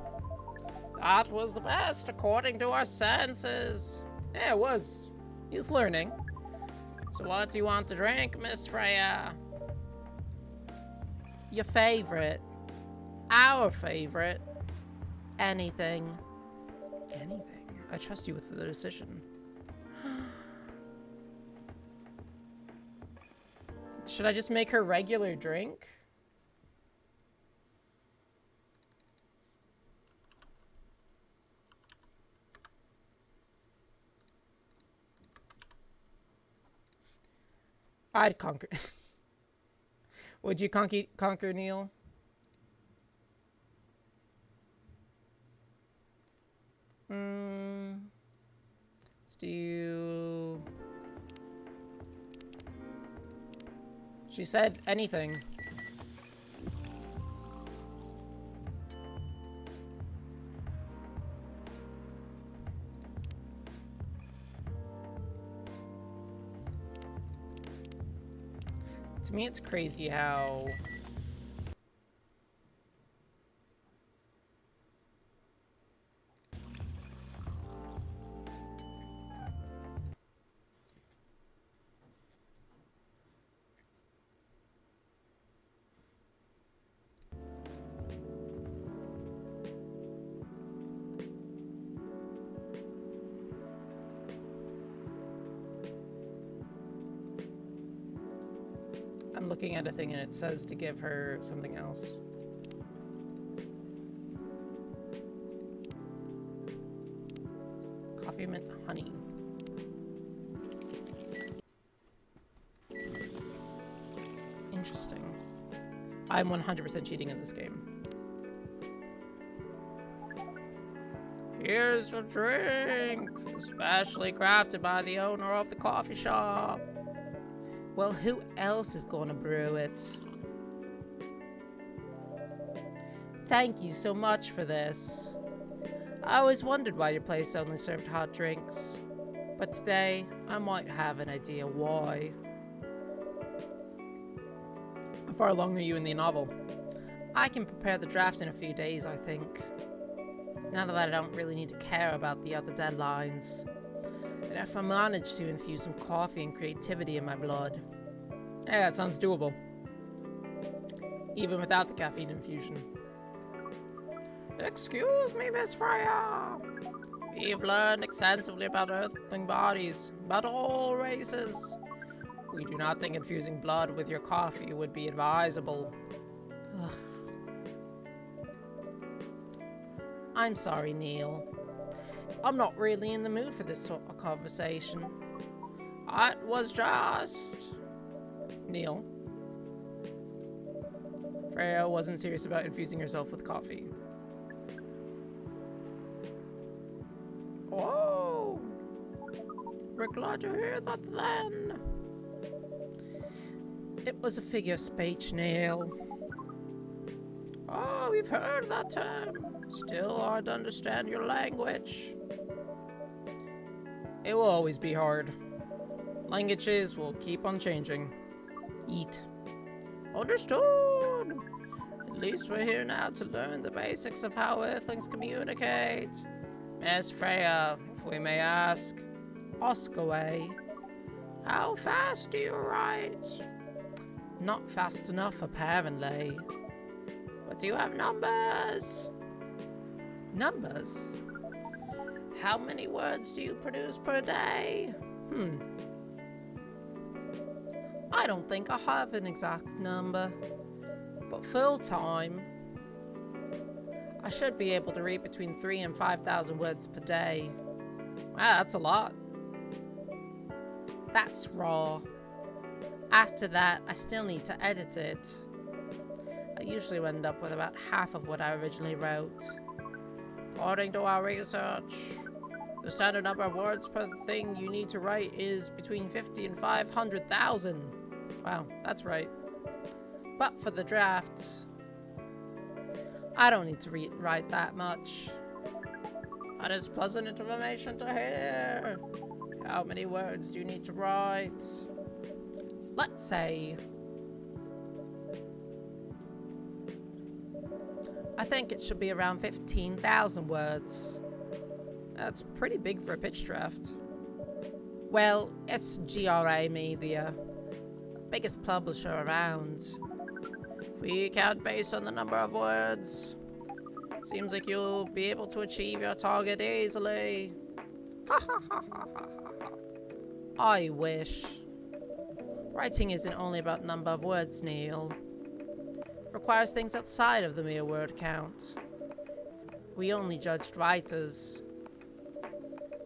That was the best, according to our senses. Yeah, it was. He's learning. So what do you want to drink, Miss Freya? Your favorite. Our favorite. Anything. Anything. I trust you with the decision. Should I just make her regular drink? I'd conquer. Would you conquer Neil? Let's do... She said anything. To me, it's crazy how... I'm looking at a thing and it says to give her something else. Coffee mint honey. Interesting. I'm 100% cheating in this game. Here's your drink, especially crafted by the owner of the coffee shop. Well, who else is gonna brew it? Thank you so much for this. I always wondered why your place only served hot drinks, but today I might have an idea why. How far along are you in the novel? I can prepare the draft in a few days, I think. Now that I don't really need to care about the other deadlines. And if I manage to infuse some coffee and creativity in my blood. Hey, that sounds doable. Even without the caffeine infusion. Excuse me, Miss Freya. We've learned extensively about earthling bodies, about all races. We do not think infusing blood with your coffee would be advisable. Ugh. I'm sorry, Neil. I'm not really in the mood for this sort of conversation. It was just... Neil. Freya wasn't serious about infusing herself with coffee. Oh! We're glad to hear that then. It was a figure of speech, Neil. Oh, we've heard that term. Still hard to understand your language. It will always be hard. Languages will keep on changing. Eat. Understood! At least we're here now to learn the basics of how Earthlings communicate. Miss Freya, if we may ask. Ask away. How fast do you write? Not fast enough, apparently. But do you have numbers? Numbers? How many words do you produce per day? I don't think I have an exact number. But full time, I should be able to read between 3,000 and 5,000 words per day. Wow, that's a lot. That's raw. After that, I still need to edit it. I usually end up with about half of what I originally wrote. According to our research, the standard number of words per thing you need to write is between 50 and 500,000. Wow, that's right. But for the draft, I don't need to write that much. That is pleasant information to hear. How many words do you need to write? Let's say... I think it should be around 15,000 words. That's pretty big for a pitch draft. Well, it's GRA Media. Biggest publisher around. If we count based on the number of words, seems like you'll be able to achieve your target easily. Ha ha ha ha ha ha. I wish. Writing isn't only about number of words, Neil. Requires things outside of the mere word count. We only judged writers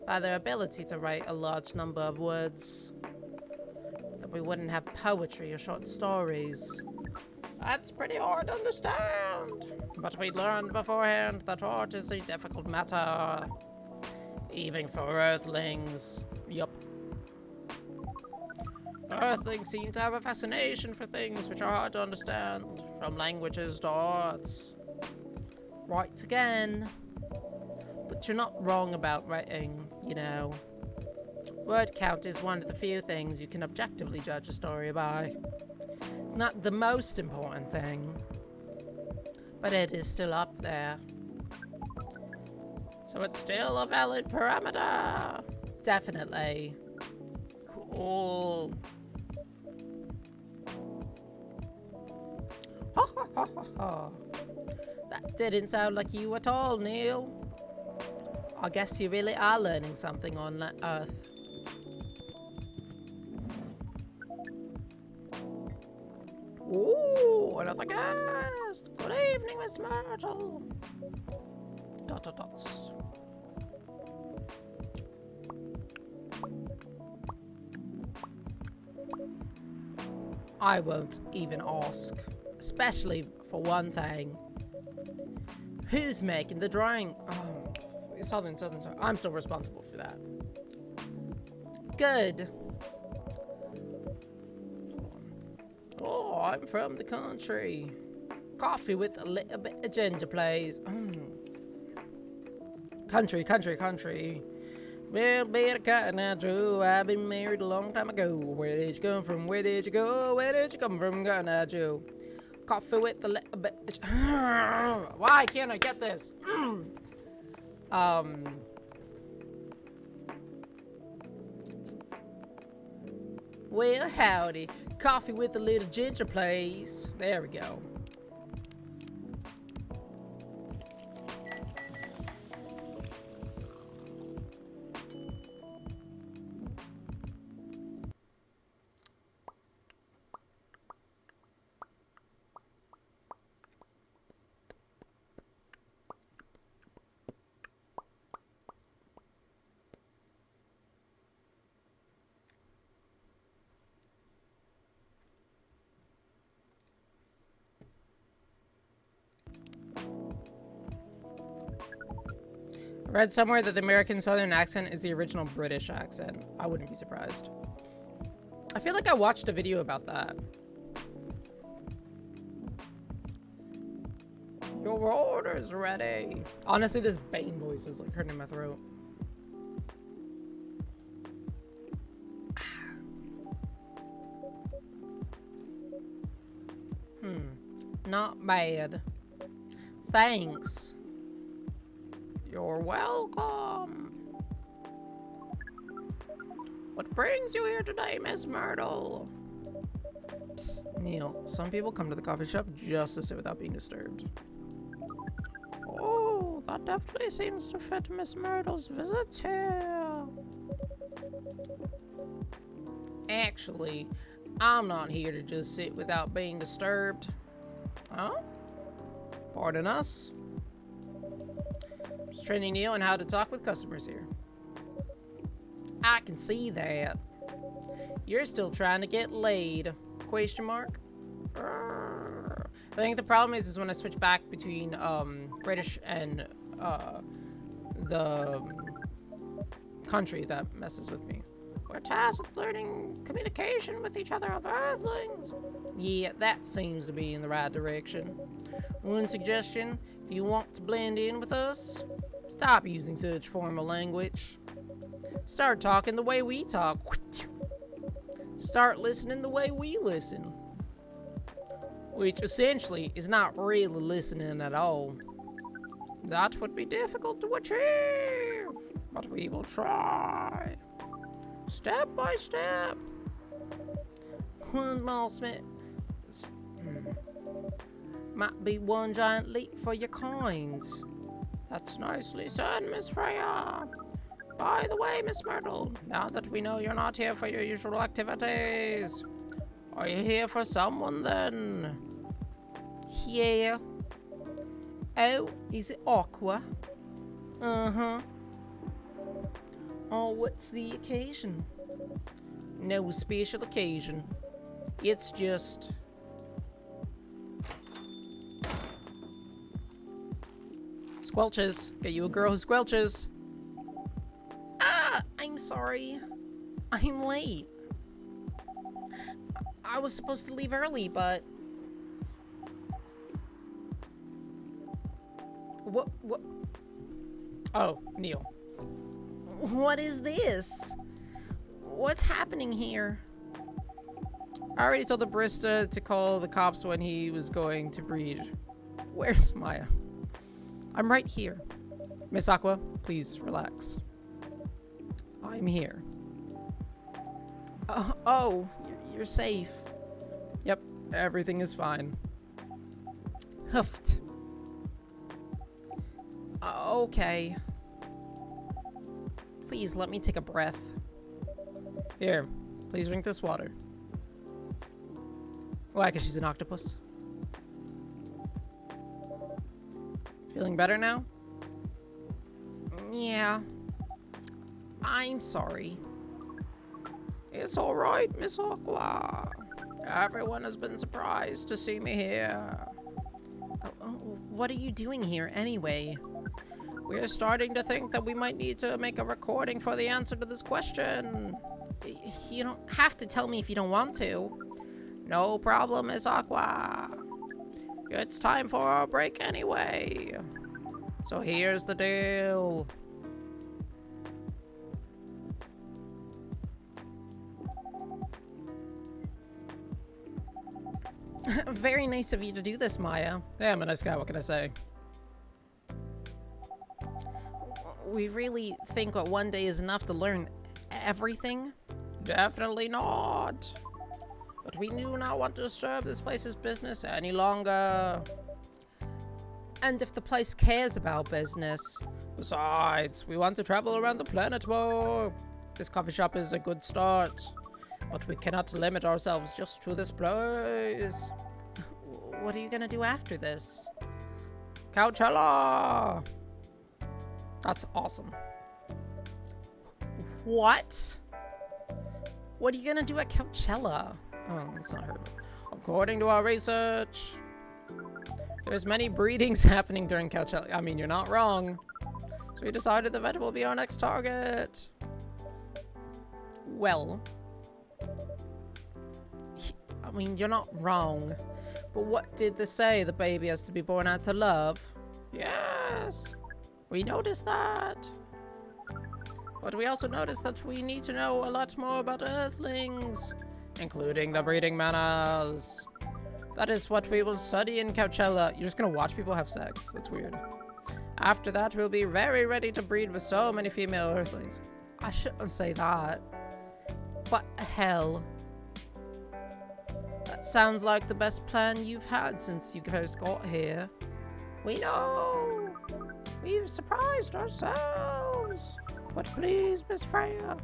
by their ability to write a large number of words. That we wouldn't have poetry or short stories. That's pretty hard to understand. But we learned beforehand that art is a difficult matter. Even for Earthlings. Yup. Earthlings seem to have a fascination for things which are hard to understand, from languages to arts. Right again. But you're not wrong about writing, you know. Word count is one of the few things you can objectively judge a story by. It's not the most important thing, but it is still up there. So it's still a valid parameter. Definitely. Cool. Ha ha ha ha ha. That didn't sound like you at all, Neil. I guess you really are learning something on Earth. Ooh, another guest. Good evening, Miss Myrtle. Dot dot dots. I won't even ask. Especially for one thing. Who's making the drawing? Oh, Southern. I'm still responsible for that. Good. Oh, I'm from the country. Coffee with a little bit of ginger, please. Country. Well, better cut now, Joe. I've been married a long time ago. Where did you come from? Where did you go? Where did you come from, now, Joe? Coffee with a little bit. Why can't I get this? Well, howdy. Coffee with a little ginger, please. There we go. I read somewhere that the American Southern accent is the original British accent. I wouldn't be surprised. I feel like I watched a video about that. Your order's ready. Honestly, this Bane voice is like hurting my throat. Not bad. Thanks. You're welcome. What brings you here today, Miss Myrtle? Psst, Neil, some people come to the coffee shop just to sit without being disturbed. Oh, that definitely seems to fit Miss Myrtle's visit here. Actually, I'm not here to just sit without being disturbed. Huh? Pardon us? Just training Neil on how to talk with customers here. I can see that. You're still trying to get laid. Question mark? I think the problem is when I switch back between British and the country that messes with me. We're tasked with learning communication with each other of Earthlings. Yeah, that seems to be in the right direction. One suggestion, if you want to blend in with us, stop using such formal language. Start talking the way we talk. Start listening the way we listen. Which essentially is not really listening at all. That would be difficult to achieve, but we will try. Step by step. One small step might be one giant leap for your kind. That's nicely said, Miss Freya. By the way, Miss Myrtle, now that we know you're not here for your usual activities, are you here for someone then? Yeah. Oh, is it Aqua? Uh-huh. Oh, what's the occasion? No special occasion. It's just... Squelches. Get you a girl who squelches. Ah, I'm sorry. I'm late. I was supposed to leave early, but... What? Oh, Neil. What is this? What's happening here? I already told the barista to call the cops when he was going to breed. Where's Miah? I'm right here. Miss Aqua, please relax. I'm here. Oh, you're safe. Yep, everything is fine. Huffed. Okay. Please let me take a breath. Here, please drink this water. Why? Because she's an octopus. Feeling better now? Yeah. I'm sorry. It's alright, Miss Aqua. Everyone has been surprised to see me here. What are you doing here anyway? We're starting to think that we might need to make a recording for the answer to this question. You don't have to tell me if you don't want to. No problem, Miss Aqua. It's time for a break anyway. So here's the deal. Very nice of you to do this, Miah. Yeah, I'm a nice guy, what can I say? We really think that one day is enough to learn everything? Definitely not. But we do not want to disturb this place's business any longer. And if the place cares about business? Besides, we want to travel around the planet more. This coffee shop is a good start. But we cannot limit ourselves just to this place. What are you gonna do after this? Coachella! That's awesome. What? What are you gonna do at Coachella? Oh, that's not her. According to our research, there's many breedings happening during Coachella. I mean, you're not wrong. So we decided the vet will be our next target. Well, I mean, you're not wrong. But what did they say? The baby has to be born out to love? Yes, we noticed that. But we also noticed that we need to know a lot more about Earthlings, including the breeding manners. That is what we will study in Coachella. You're just gonna watch people have sex? That's weird. After that, we'll be very ready to breed with so many female Earthlings. I shouldn't say that. But hell. That sounds like the best plan you've had since you first got here. We know. We've surprised ourselves. But please, Miss Freya,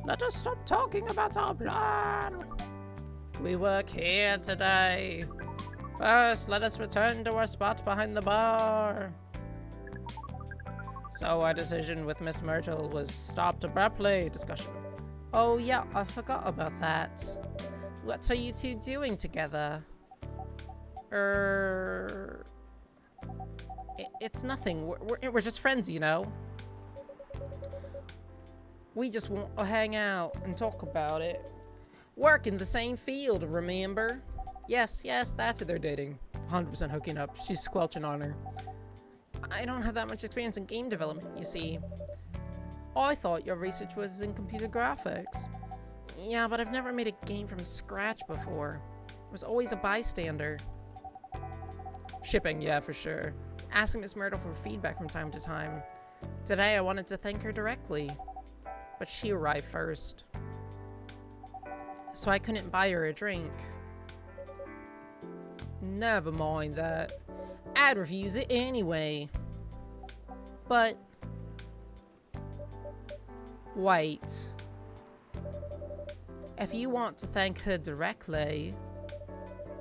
let us stop talking about our plan. We work here today. First, let us return to our spot behind the bar. So our decision with Miss Myrtle was stopped abruptly. Discussion. Oh yeah, I forgot about that. What are you two doing together? It's nothing. We're just friends, you know. We just want to hang out and talk about it. Work in the same field, remember? Yes, that's it. They're dating. 100% hooking up. She's squelching on her. I don't have that much experience in game development, you see. I thought your research was in computer graphics. Yeah, but I've never made a game from scratch before. I was always a bystander. Shipping, yeah, for sure. Asking Miss Myrtle for feedback from time to time. Today I wanted to thank her directly, but she arrived first. So I couldn't buy her a drink. Never mind that. I'd refuse it anyway. But wait. If you want to thank her directly,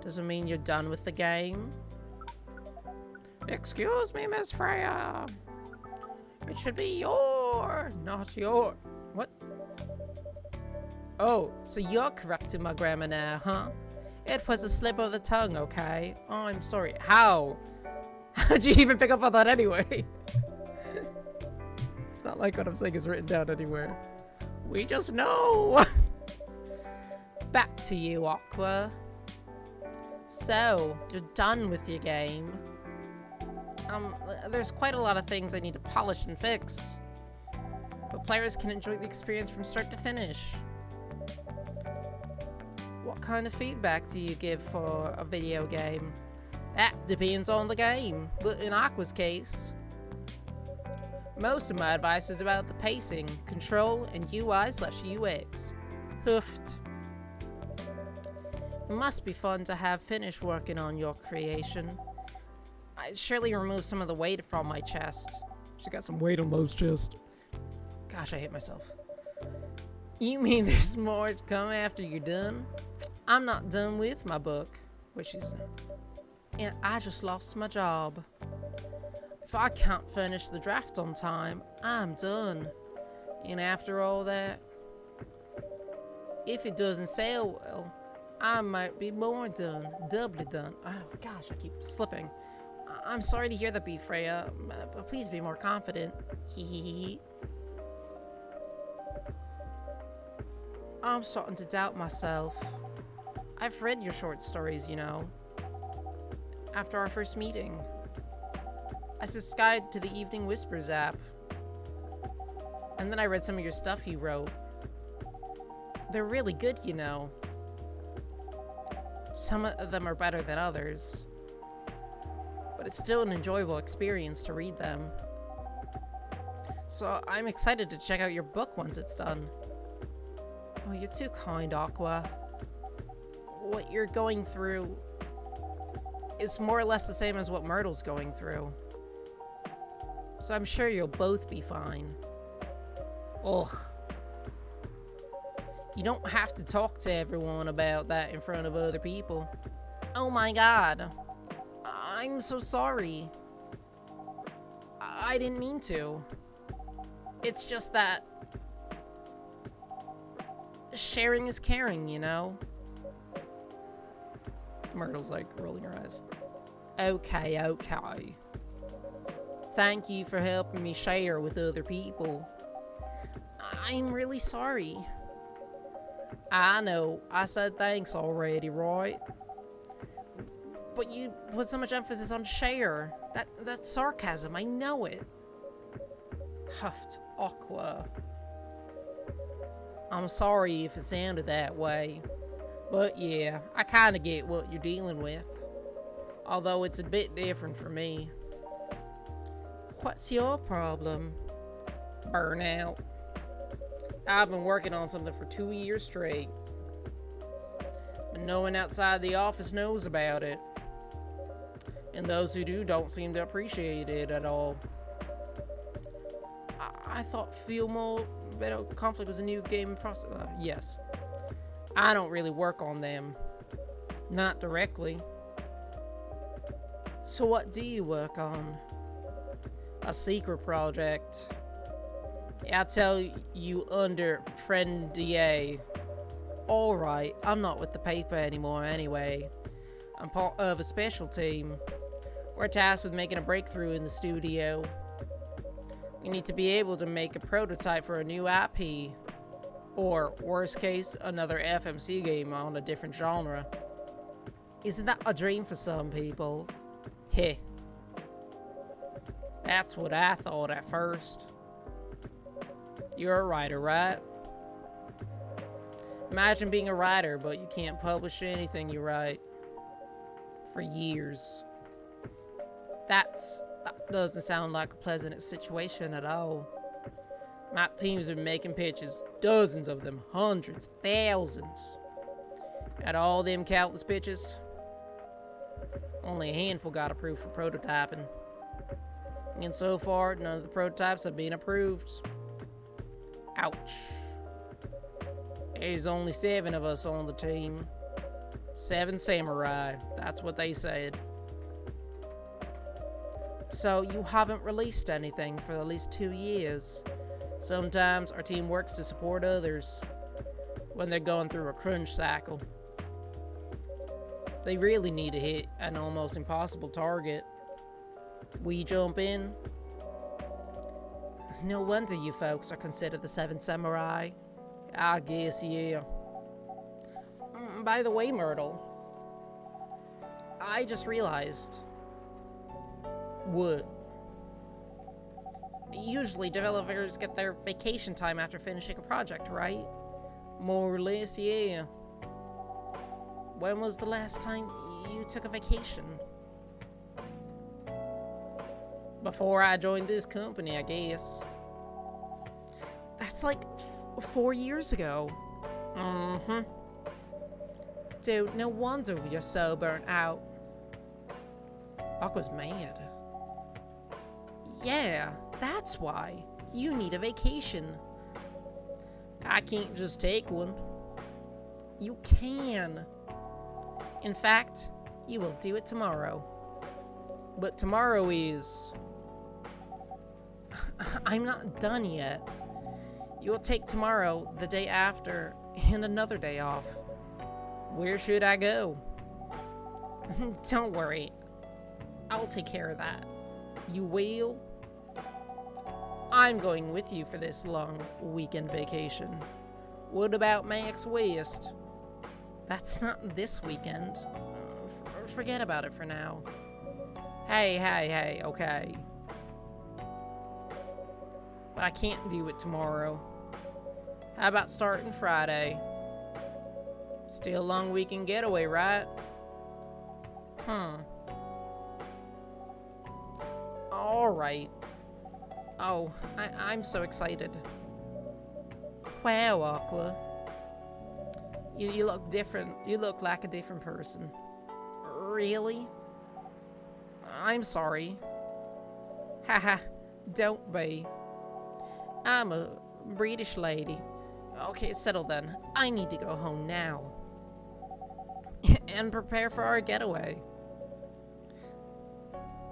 doesn't mean you're done with the game. Excuse me, Miss Freya. It should be not your. What? Oh, so you're correcting my grammar now, huh? It was a slip of the tongue, okay? Oh, I'm sorry. How? How'd you even pick up on that anyway? It's not like what I'm saying is written down anywhere. We just know. Back to you, Aqua. So, you're done with your game. There's quite a lot of things I need to polish and fix. But players can enjoy the experience from start to finish. What kind of feedback do you give for a video game? That depends on the game, but in Aqua's case, most of my advice was about the pacing, control, and UI/UX. Hoofed. It must be fun to have finished working on your creation. I'd surely remove some of the weight from my chest. She got some weight on Lowe's chest. Gosh, I hate myself. You mean there's more to come after you're done? I'm not done with my book, which is, and I just lost my job. If I can't finish the draft on time, I'm done. And after all that, if it doesn't sell well, I might be more done, doubly done. Oh gosh, I keep slipping. I'm sorry to hear that, B. Freya, but please be more confident. Hee hee hee. I'm starting to doubt myself. I've read your short stories, you know. After our first meeting, I subscribed to the Evening Whispers app. And then I read some of your stuff you wrote. They're really good, you know. Some of them are better than others. But it's still an enjoyable experience to read them. So I'm excited to check out your book once it's done. Oh, you're too kind, Aqua. What you're going through is more or less the same as what Myrtle's going through. So I'm sure you'll both be fine. Ugh. You don't have to talk to everyone about that in front of other people. Oh my god. I'm so sorry. I didn't mean to. It's just that sharing is caring, you know? Myrtle's like rolling her eyes. Okay, okay. Thank you for helping me share with other people. I'm really sorry. I know, I said thanks already, right? But you put so much emphasis on share. That's sarcasm, I know it. Huffed Aqua. I'm sorry if it sounded that way. But yeah, I kinda get what you're dealing with. Although it's a bit different for me. What's your problem? Burnout. I've been working on something for 2 years straight. But no one outside the office knows about it. And those who do don't seem to appreciate it at all. I thought Feel Better Conflict was a new game process. Yes. I don't really work on them. Not directly. So what do you work on? A secret project. I'll tell you under friend DA. Alright, I'm not with the paper anymore anyway. I'm part of a special team. We're tasked with making a breakthrough in the studio. We need to be able to make a prototype for a new IP. Or, worst case, another FMC game on a different genre. Isn't that a dream for some people? Heh. That's what I thought at first. You're a writer, right? Imagine being a writer, but you can't publish anything you write. For years. That doesn't sound like a pleasant situation at all. My team's been making pitches, dozens of them, hundreds, thousands. At all them countless pitches, only a handful got approved for prototyping. And so far, none of the prototypes have been approved. Ouch. There's only 7 of us on the team. 7 samurai, that's what they said. So you haven't released anything for at least 2 years. Sometimes our team works to support others when they're going through a crunch cycle. They really need to hit an almost impossible target. We jump in. No wonder you folks are considered the 7 samurai. I guess, yeah. By the way, Myrtle, I just realized. What? Usually developers get their vacation time after finishing a project, right? More or less, yeah. When was the last time you took a vacation? Before I joined this company, I guess. That's like 4 years ago. Mm-hmm. Dude, no wonder you're so burnt out. Aqua's mad. Yeah, that's why. You need a vacation. I can't just take one. You can. In fact, you will do it tomorrow. But tomorrow is... I'm not done yet. You will take tomorrow, the day after, and another day off. Where should I go? Don't worry. I'll take care of that. You will? I'm going with you for this long weekend vacation. What about Max West? That's not this weekend. Forget about it for now. Hey, okay. But I can't do it tomorrow. How about starting Friday? Still a long weekend getaway, right? Alright. Oh, I'm so excited. Wow, Aqua. You look different. You look like a different person. Really? I'm sorry. Haha, don't be. I'm a British lady. Okay, settle then. I need to go home now. And prepare for our getaway.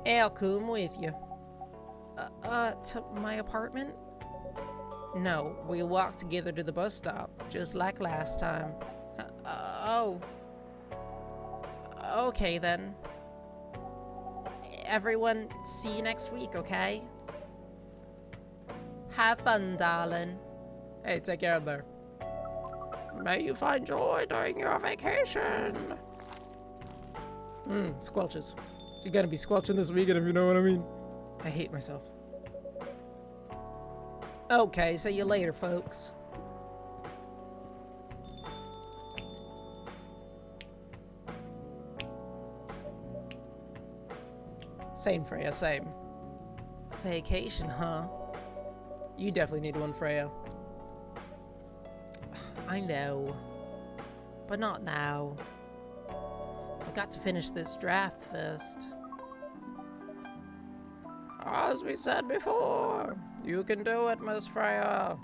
I'll come with you. To my apartment? No, we'll walk together to the bus stop, just like last time. Oh. Okay then. Everyone, see you next week, okay? Have fun, darling. Hey, take care of there. May you find joy during your vacation. Squelches. You're gonna be squelching this weekend, if you know what I mean. I hate myself. Okay, see you later, folks. Same, Freya, same. Vacation, huh? You definitely need one, Freya. I know. But not now. I've got to finish this draft first. As we said before, you can do it, Miss Freya.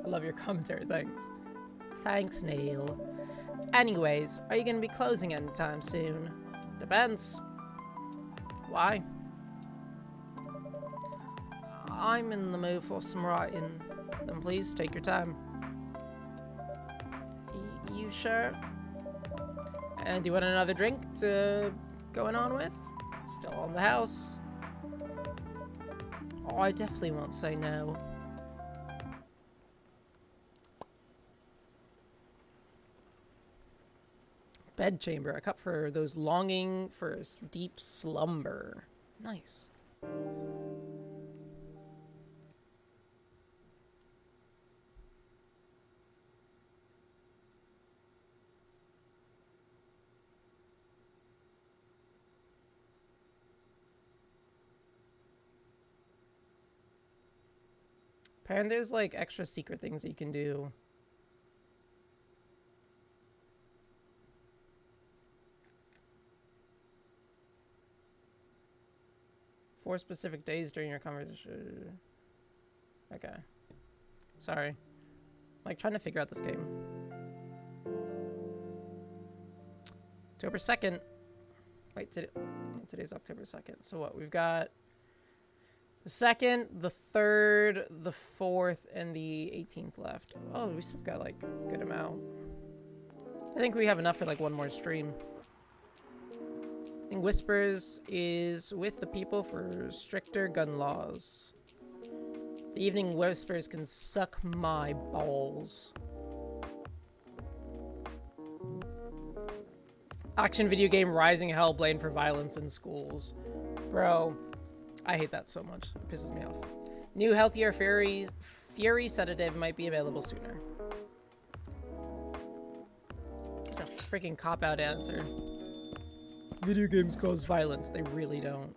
I love your commentary, thanks. Thanks, Neil. Anyways, are you going to be closing anytime soon? Depends. Why? I'm in the mood for some writing. Then please take your time. You sure? And do you want another drink to going on with? Still on the house. Oh, I definitely won't say no. Bedchamber, a cup for those longing for deep slumber. Nice. Apparently there's like extra secret things that you can do. For specific days during your conversation. Okay. Sorry. Like trying to figure out this game. October 2nd. Wait, today's October 2nd. So what? We've got the 2nd, the 3rd, the 4th, and the 18th left. Oh, we still got like a good amount. I think we have enough for like one more stream. I think Whispers is with the people for stricter gun laws. The evening Whispers can suck my balls. Action video game Rising Hell blamed for violence in schools. Bro, I hate that so much. It pisses me off. New healthier Fury sedative might be available sooner. Such a freaking cop-out answer. Video games cause violence. They really don't.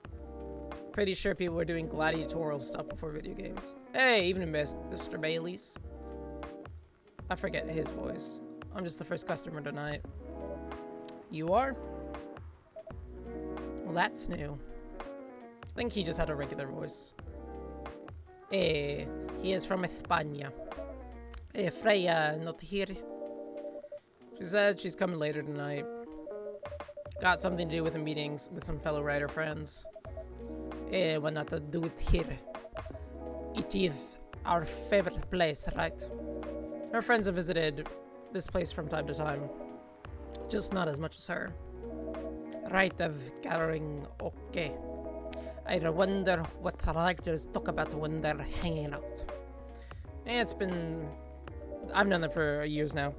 Pretty sure people were doing gladiatorial stuff before video games. Hey, even Mr. Bailey's. I forget his voice. I'm just the first customer tonight. You are? Well, that's new. I think he just had a regular voice. He is from España. Freya, not here. She said she's coming later tonight. Got something to do with the meetings with some fellow writer friends. What not to do it here. It is our favorite place, right? Her friends have visited this place from time to time. Just not as much as her. Right of gathering, okay. I wonder what writers talk about when they're hanging out. It's been... I've known them for years now.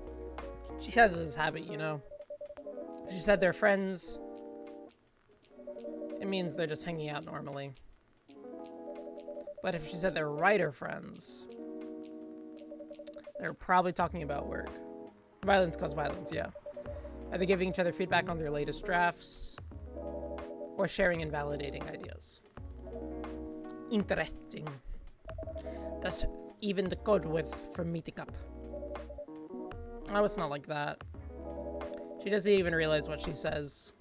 She has this habit, you know. If she said they're friends, it means they're just hanging out normally. But if she said they're writer friends, they're probably talking about work. Violence causes violence, yeah. Either giving each other feedback on their latest drafts, or sharing and validating ideas. Interesting. That's even the code word for meeting up. Oh, it's not like that. She doesn't even realize what she says.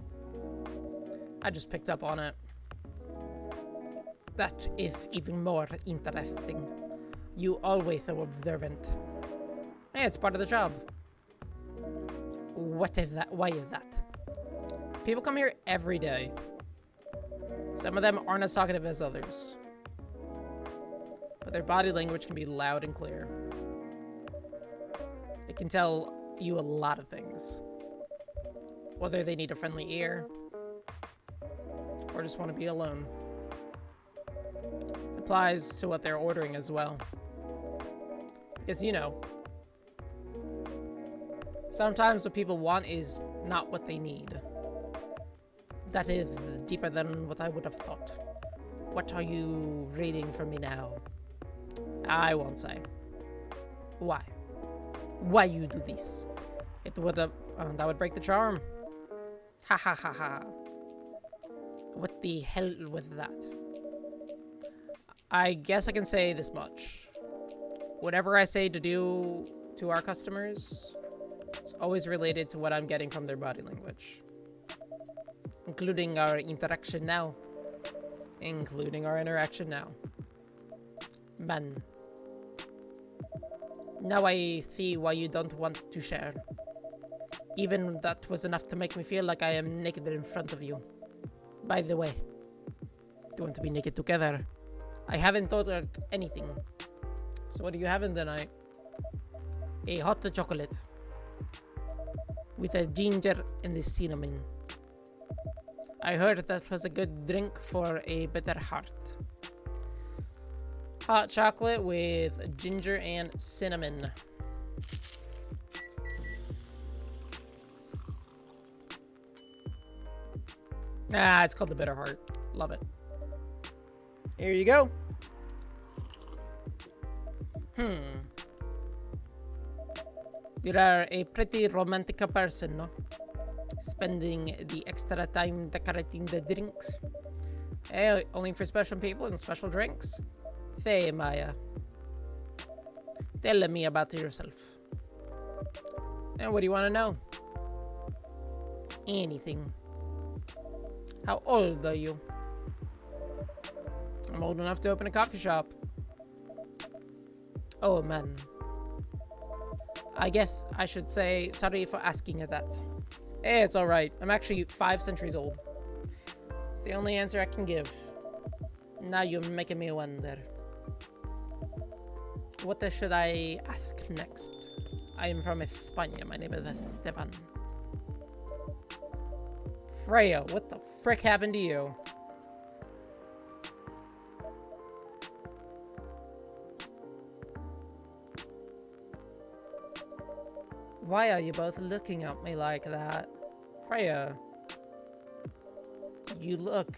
I just picked up on it. That is even more interesting. You always so observant. Hey, it's part of the job. What is that? Why is that? People come here every day. Some of them aren't as talkative as others. But their body language can be loud and clear. It can tell you a lot of things. Whether they need a friendly ear, or just want to be alone. It applies to what they're ordering as well. Because, you know, sometimes what people want is not what they need. That is deeper than what I would have thought. What are you reading for me now? I won't say. Why? Why you do this? It would that would break the charm. Ha ha ha ha. What the hell was that? I guess I can say this much. Whatever I say to do to our customers is always related to what I'm getting from their body language. Including our interaction now. Man. Now I see why you don't want to share. Even that was enough to make me feel like I am naked in front of you. By the way, do you want to be naked together? I haven't ordered anything. So what are you having tonight? A hot chocolate. With a ginger and a cinnamon. I heard that was a good drink for a better heart. Hot chocolate with ginger and cinnamon. Ah, it's called the Bitter Heart. Love it. Here you go. You are a pretty romantic person, no? Spending the extra time decorating the drinks. Eh, only for special people and special drinks. Say, Miah. Tell me about yourself. And what do you want to know? Anything. How old are you? I'm old enough to open a coffee shop. Oh man. I guess I should say sorry for asking you that. Hey, it's alright. I'm actually 5 centuries old. It's the only answer I can give. Now you're making me wonder. What should I ask next? I am from España. My name is Esteban. Freya, what the frick happened to you? Why are you both looking at me like that? Freya, you look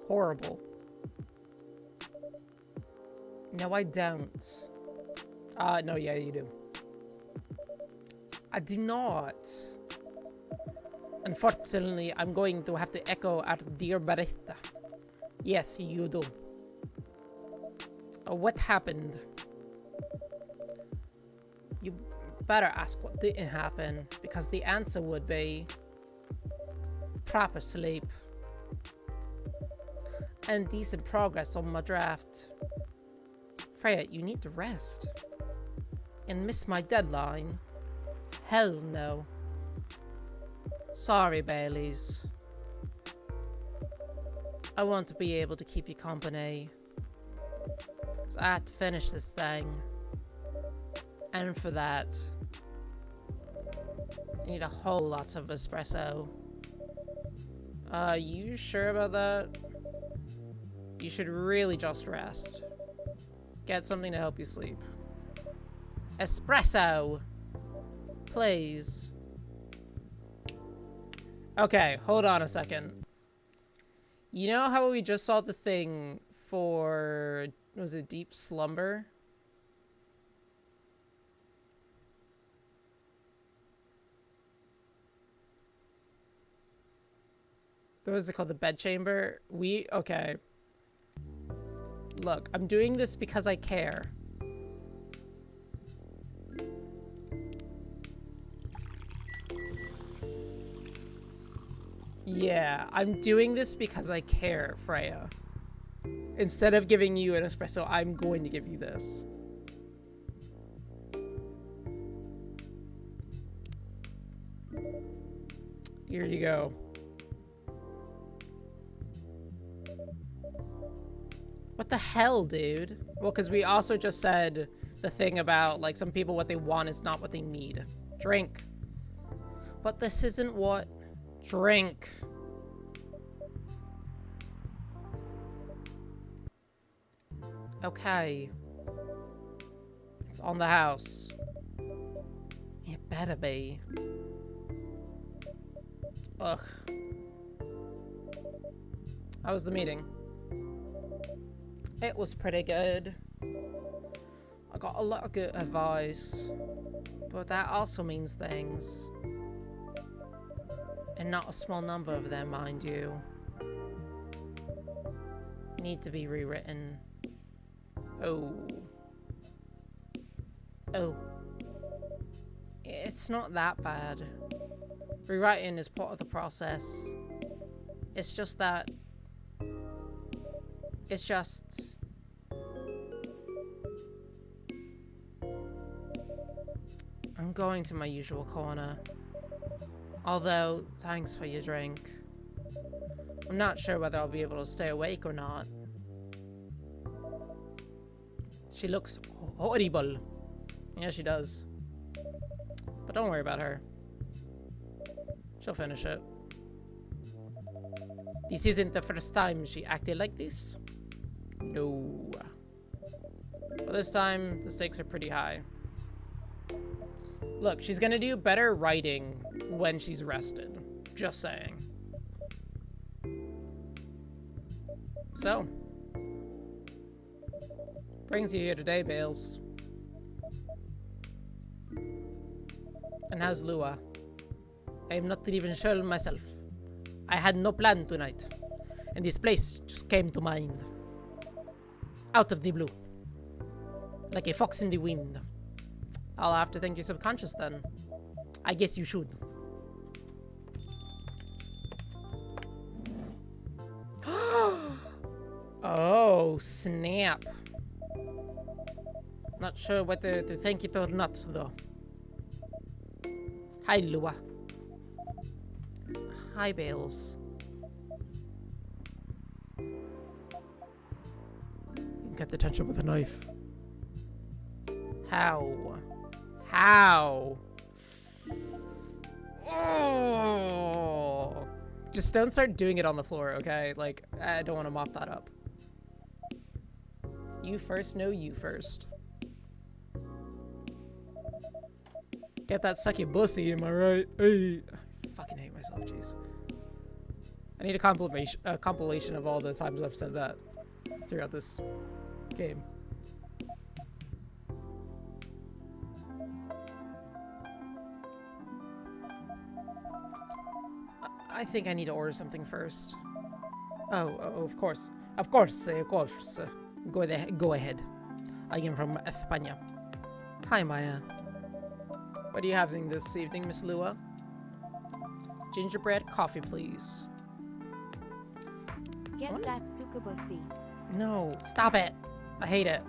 horrible. No, I don't. No, yeah, you do. I do not. Unfortunately, I'm going to have to echo our dear barista. Yes, you do. What happened? You better ask what didn't happen, because the answer would be proper sleep and decent progress on my draft. Freya, you need to rest and miss my deadline. Hell no. Sorry, Baileys. I want to be able to keep you company. Because I have to finish this thing. And for that, I need a whole lot of espresso. You sure about that? You should really just rest. Get something to help you sleep. Espresso! Please. Okay, hold on a second. You know how we just saw the thing for... was it deep slumber? What was it called? The bedchamber? Okay. Look, I'm doing this because I care. Yeah, I'm doing this because I care, Freya. Instead of giving you an espresso, I'm going to give you this. Here you go. What the hell, dude? Well, because we also just said the thing about, like, some people what they want is not what they need. Drink. But this isn't what... Drink. Okay. It's on the house. It better be. Ugh. How was the meeting? It was pretty good. I got a lot of good advice. But that also means things. And not a small number of them, mind you. Need to be rewritten. Oh. Oh. It's not that bad. Rewriting is part of the process. It's just that... It's just... I'm going to my usual corner. Although, thanks for your drink. I'm not sure whether I'll be able to stay awake or not. She looks horrible. Yeah, she does. But don't worry about her. She'll finish it. This isn't the first time she acted like this. No. But this time, the stakes are pretty high. Look, she's gonna do better writing when she's rested. Just saying. So. Brings you here today, Bales. And how's Lua? I am not even sure myself. I had no plan tonight. And this place just came to mind. Out of the blue. Like a fox in the wind. I'll have to thank your subconscious then. I guess you should. Oh, snap. Not sure whether to thank it or not, though. Hi, Lua. Hi, Bales. You can cut the tension with a knife. How? How? Oh! Just don't start doing it on the floor, okay? Like, I don't want to mop that up. You first, no, you first. Get that sucky pussy, am I right? Hey. I fucking hate myself, jeez. I need a compilation of all the times I've said that throughout this game. I think I need to order something first. Oh, of course. Of course. Go ahead. I am from España. Hi, Miah. What are you having this evening, Miss Lua? Gingerbread coffee, please. Get What? that sukabosi. No, stop it. I hate it.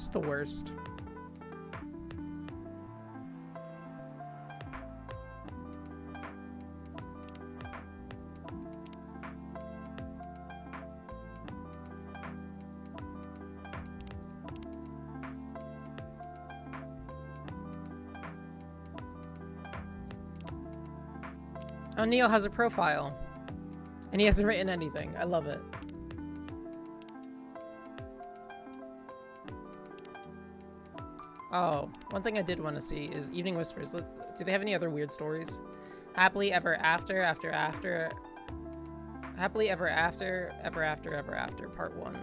It's the worst. Oh, Neil has a profile. And he hasn't written anything. I love it. Oh, one thing I did want to see is Evening Whispers. Do they have any other weird stories? Happily ever after, Happily ever after, ever after, part 1.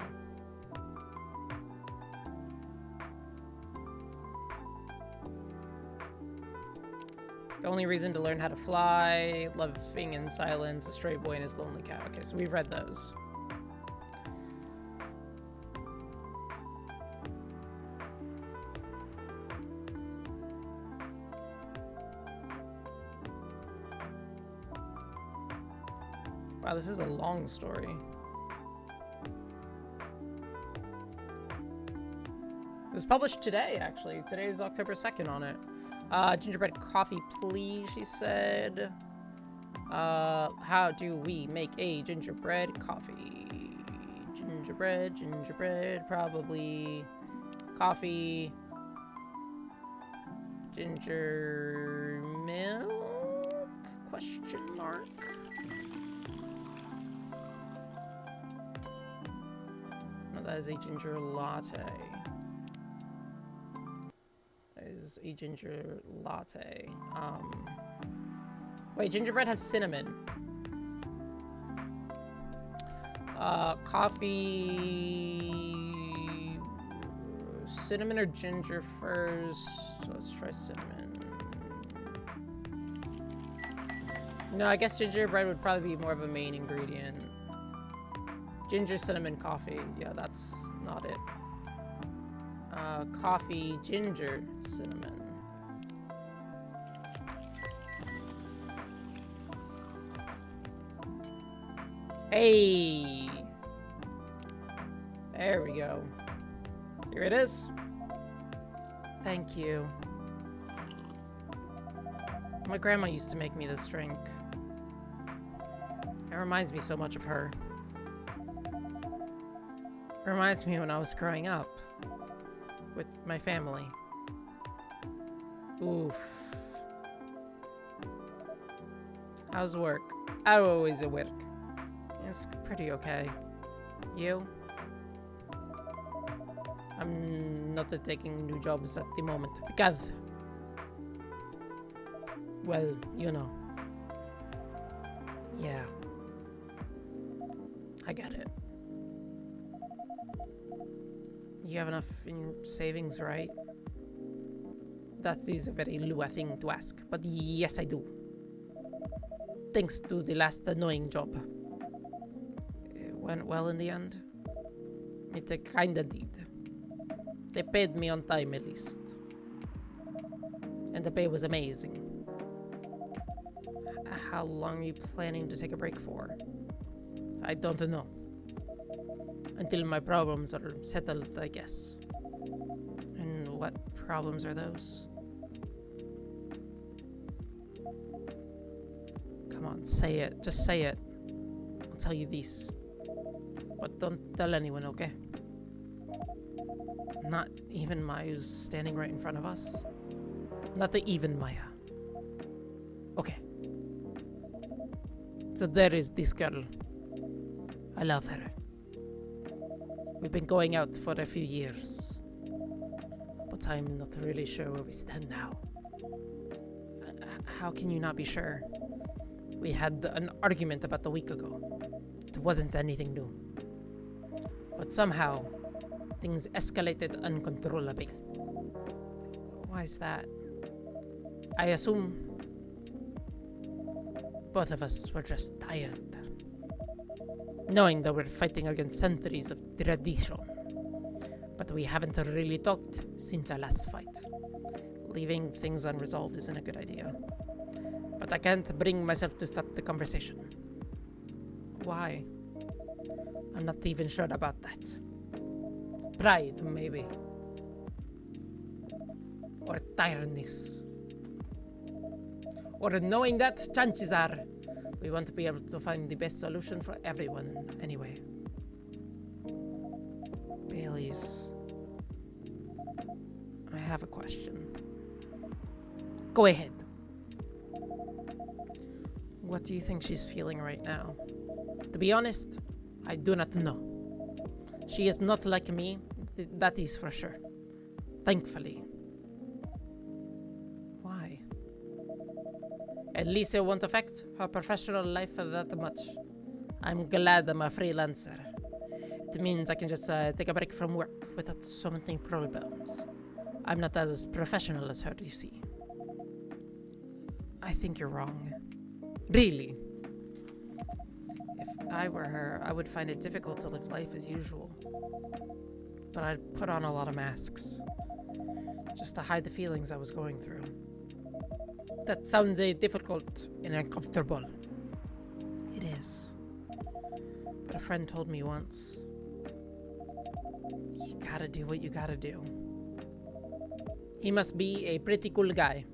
The only reason to learn how to fly, loving in silence, a stray boy and his lonely cat. Okay, so we've read those. Wow, this is a long story. It was published today, actually. Today is October 2nd on it. Gingerbread coffee, please, she said. How do we make a gingerbread coffee? Gingerbread, probably. Coffee. Ginger milk? Question mark. No, that is a ginger latte. Is a ginger latte. Wait, gingerbread has cinnamon. Coffee, cinnamon or ginger first. Let's try cinnamon. No, I guess gingerbread would probably be more of a main ingredient. Ginger, cinnamon, coffee. Yeah, that's not it. Coffee, ginger, cinnamon. Hey! There we go. Here it is. Thank you. My grandma used to make me this drink. It reminds me so much of her. It reminds me when I was growing up with my family. Oof. How's work? I'm always at work. It's pretty okay. You? I'm not taking new jobs at the moment because, well, you know. Yeah. I get it. You have enough in your savings, right? That is a very Lua thing to ask, but yes, I do. Thanks to the last annoying job. It went well in the end. It kinda did. They paid me on time at least. And the pay was amazing. How long are you planning to take a break for? I don't know. Until my problems are settled, I guess. And what problems are those? Come on, say it. Just say it. I'll tell you these. But don't tell anyone, okay? Not even Miah, who's standing right in front of us. Not the even Miah. Okay. So there is this girl. I love her. We've been going out for a few years. But I'm not really sure where we stand now. How can you not be sure? We had an argument about a week ago. It wasn't anything new. But somehow, things escalated uncontrollably. Why is that? I assume both of us were just tired. Knowing that we're fighting against centuries of tradition. But we haven't really talked since our last fight. Leaving things unresolved isn't a good idea. But I can't bring myself to start the conversation. Why? I'm not even sure about that. Pride, maybe. tiredness. Or knowing that, chances are we want to be able to find the best solution for everyone anyway. Bailey's. I have a question. Go ahead. What do you think she's feeling right now? To be honest, I do not know. She is not like me, that is for sure. Thankfully. Why? At least it won't affect her professional life that much. I'm glad I'm a freelancer. It means I can just take a break from work without so many problems. I'm not as professional as her, you see. I think you're wrong. Really? If I were her, I would find it difficult to live life as usual. But I'd put on a lot of masks, just to hide the feelings I was going through. That sounds difficult and uncomfortable. It is. But a friend told me once, you gotta do what you gotta do. He must be a pretty cool guy.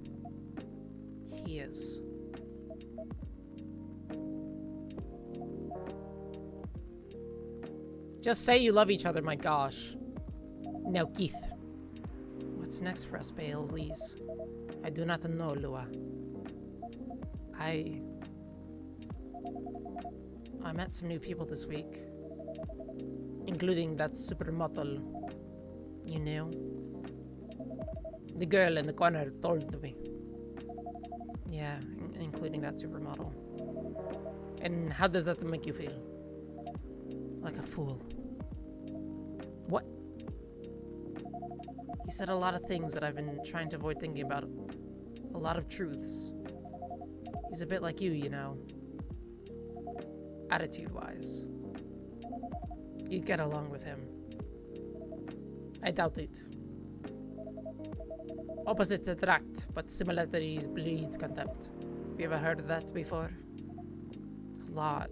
He is. Just say you love each other, my gosh. Now, Keith. What's next for us, Baileys? I do not know, Lua. I met some new people this week. Including that supermodel. You know? The girl in the corner told me. Yeah, including that supermodel. And how does that make you feel? Like a fool. What? He said a lot of things that I've been trying to avoid thinking about. A lot of truths. He's a bit like you know. Attitude-wise. You'd get along with him. I doubt it. Opposites attract, but similarities breeds contempt. Have you ever heard of that before? A lot.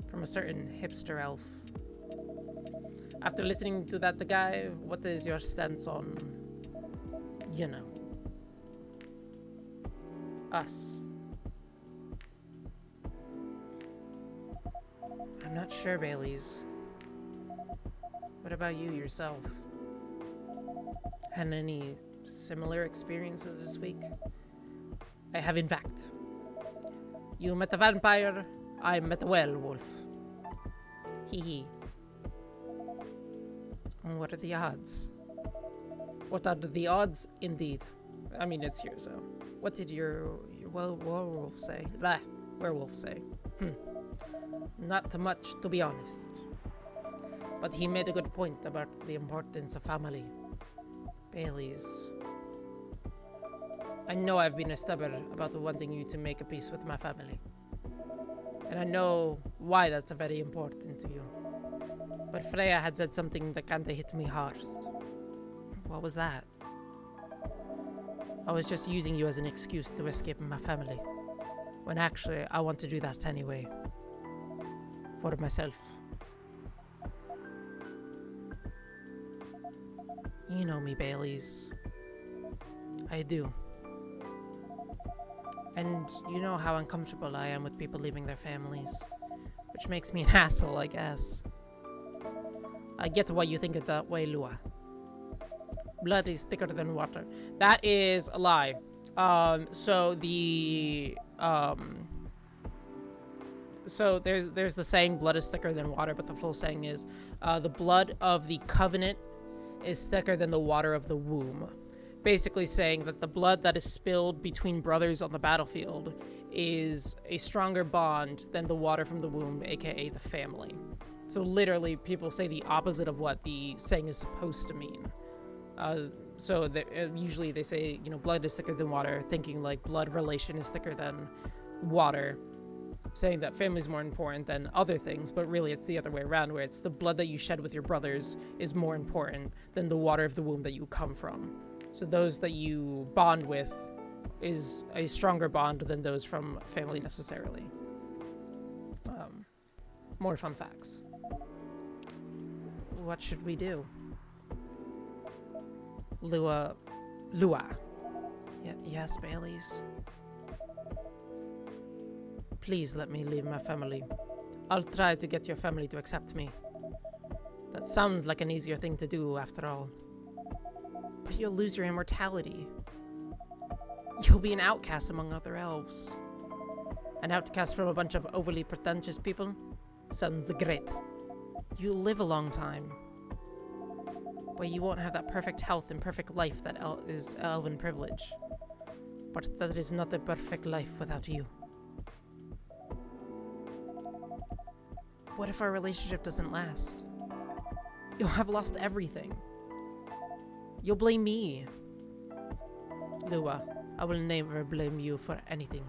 From a certain hipster elf. After listening to that guy, what is your stance on, you know, us? I'm not sure, Baileys. What about you yourself? Had any similar experiences this week? I have, in fact. You met a vampire, I met a werewolf. Hee hee. What are the odds? What are the odds, indeed? I mean, it's here, so. What did your werewolf say? Werewolf say. Not much, to be honest. But he made a good point about the importance of family. Baileys. I know I've been stubborn about wanting you to make a peace with my family. And I know why that's very important to you. But Freya had said something that kinda hit me hard. What was that? I was just using you as an excuse to escape my family. When actually, I want to do that anyway. For myself. You know me, Baileys. I do. And you know how uncomfortable I am with people leaving their families. Which makes me an asshole, I guess. I get why you think it that way, Lua. Blood is thicker than water. That is a lie. So there's the saying, blood is thicker than water, but the full saying is, the blood of the covenant is thicker than the water of the womb. Basically saying that the blood that is spilled between brothers on the battlefield is a stronger bond than the water from the womb, aka the family. So literally, people say the opposite of what the saying is supposed to mean. Usually they say, you know, blood is thicker than water, thinking like blood relation is thicker than water, saying that family is more important than other things, but really it's the other way around, where it's the blood that you shed with your brothers is more important than the water of the womb that you come from. So those that you bond with is a stronger bond than those from family necessarily. More fun facts. What should we do? Lua, Lua. Yes, Baileys. Please let me leave my family. I'll try to get your family to accept me. That sounds like an easier thing to do, after all. But you'll lose your immortality. You'll be an outcast among other elves. An outcast from a bunch of overly pretentious people? Sounds great. You'll live a long time. But you won't have that perfect health and perfect life that is elven privilege. But that is not a perfect life without you. What if our relationship doesn't last? You'll have lost everything. You'll blame me. Lua, I will never blame you for anything.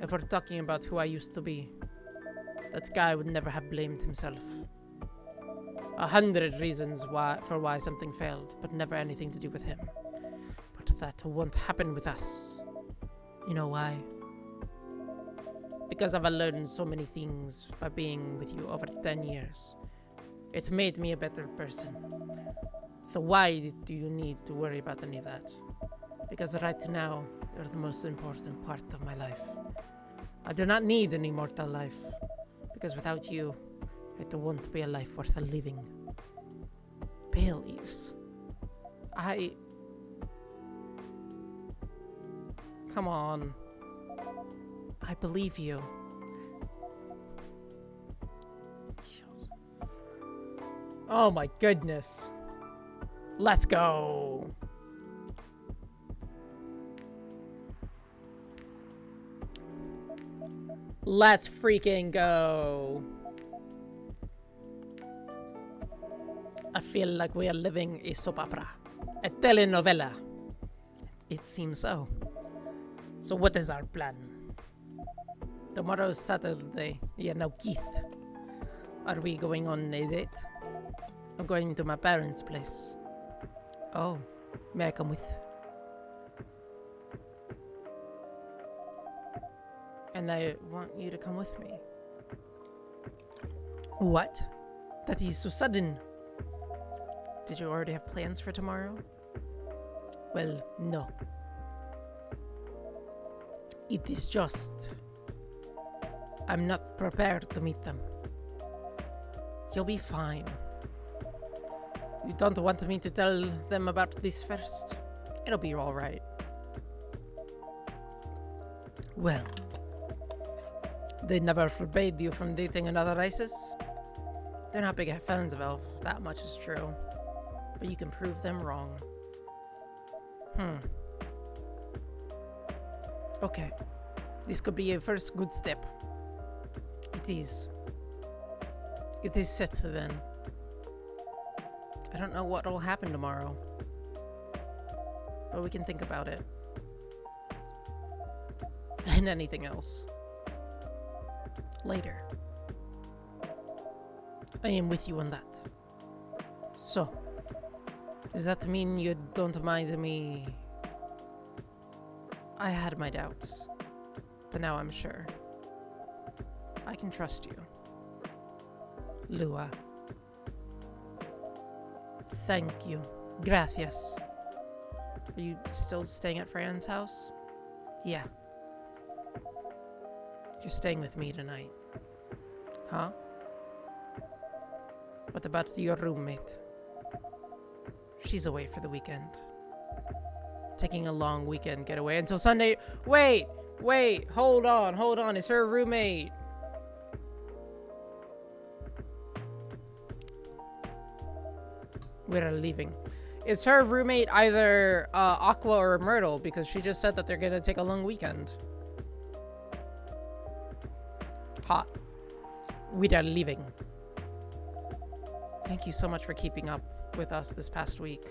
If we're talking about who I used to be, that guy would never have blamed himself. 100 reasons for why something failed, but never anything to do with him. But that won't happen with us. You know why? Because I've learned so many things by being with you over 10 years. It's made me a better person. So why do you need to worry about any of that? Because right now, you're the most important part of my life. I do not need an immortal life. Because without you, it won't be a life worth living. Baileys. Come on. I believe you. Oh my goodness. Let's go. Let's freaking go. I feel like we are living a soap opera. A telenovela. It seems so. So what is our plan? Tomorrow is Saturday. Keith. Are we going on a date? I'm going to my parents' place. Oh, may I come with? And I want you to come with me. What? That is so sudden. Did you already have plans for tomorrow? Well, no. It is just... I'm not prepared to meet them. You'll be fine. You don't want me to tell them about this first? It'll be alright. Well, they never forbade you from dating another races? They're not big fans of elf, that much is true. But you can prove them wrong. Okay. This could be a first good step. It is. It is set then. I don't know what will happen tomorrow. But we can think about it. And anything else. Later. I am with you on that. So, does that mean you don't mind me? I had my doubts, but now I'm sure. I can trust you. Lua. Thank you. Gracias. Are you still staying at Fran's house? Yeah. You're staying with me tonight. Huh? What about your roommate? She's away for the weekend. Taking a long weekend getaway until Sunday. Wait! Hold on. Is her roommate? We're leaving. Is her roommate either Aqua or Myrtle? Because she just said that they're gonna take a long weekend. Hot. We are leaving. Thank you so much for keeping up with us this past week.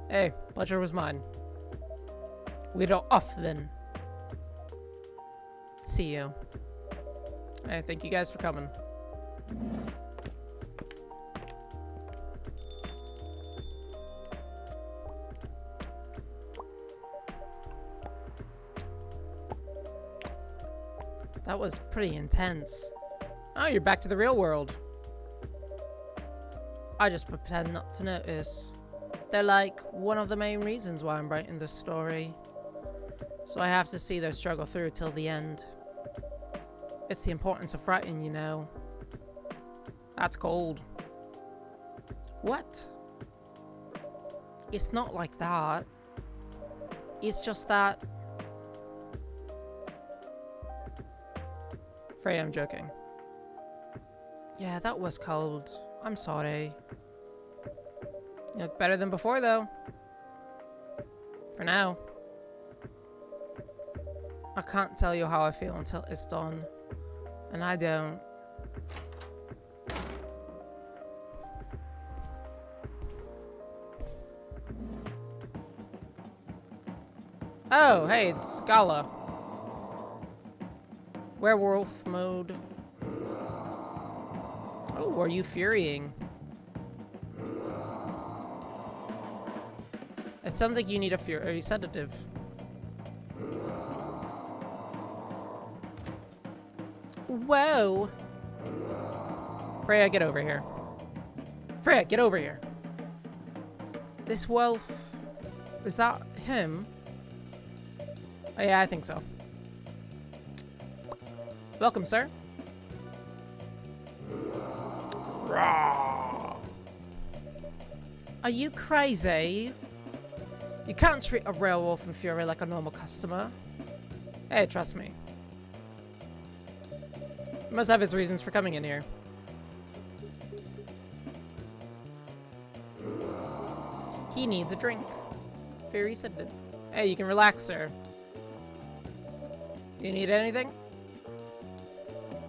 Hey, pleasure was mine. We're off then. See you. Hey, thank you guys for coming. That was pretty intense. Oh, you're back to the real world. I just pretend not to notice. They're like one of the main reasons why I'm writing this story. So I have to see their struggle through till the end. It's the importance of writing, you know. That's cold. What? It's not like that. It's just that... Freya, I'm joking. Yeah, that was cold. I'm sorry. You look better than before, though. For now. I can't tell you how I feel until it's done. And I don't. Oh, hey, it's Gala. Werewolf mode. Oh, are you furying? It sounds like you need a fury sedative. Whoa! Freya, get over here. Freya, get over here. This wolf... Is that him? Oh, yeah, I think so. Welcome, sir. Are you crazy? You can't treat a werewolf in fury like a normal customer. Hey, trust me. He must have his reasons for coming in here. He needs a drink. Very sedative. Hey, you can relax, sir. Do you need anything?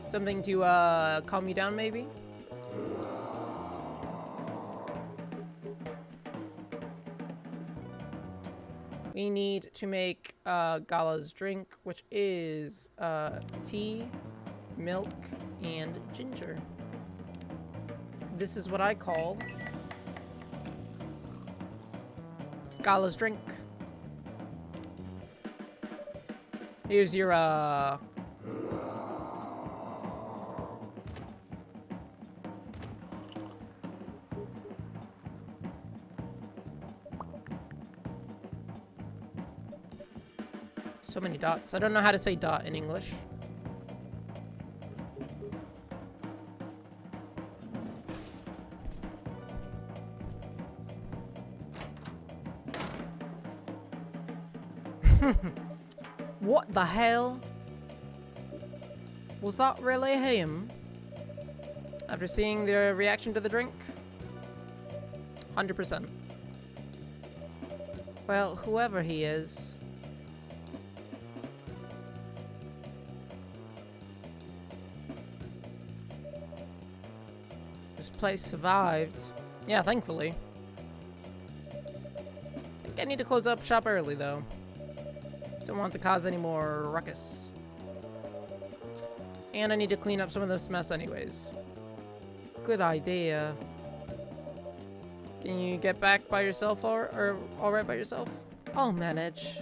Something to calm you down, maybe? We need to make Gala's drink, which is tea, milk, and ginger. This is what I call Gala's drink. Here's your so many dots. I don't know how to say dot in English. What the hell? Was that really him? After seeing the reaction to the drink? 100%. Well, whoever he is... This place survived. Yeah, thankfully. I think I need to close up shop early, though. Don't want to cause any more ruckus. And I need to clean up some of this mess anyways. Good idea. Can you get back by yourself or all right by yourself? I'll manage.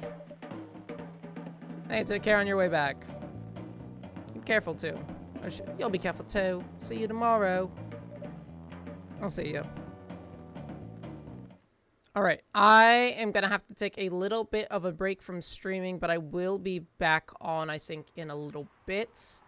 Hey, take care on your way back. Be careful too. You'll be careful too. See you tomorrow. I'll see you. Alright, I am gonna have to take a little bit of a break from streaming, but I will be back on, I think, in a little bit.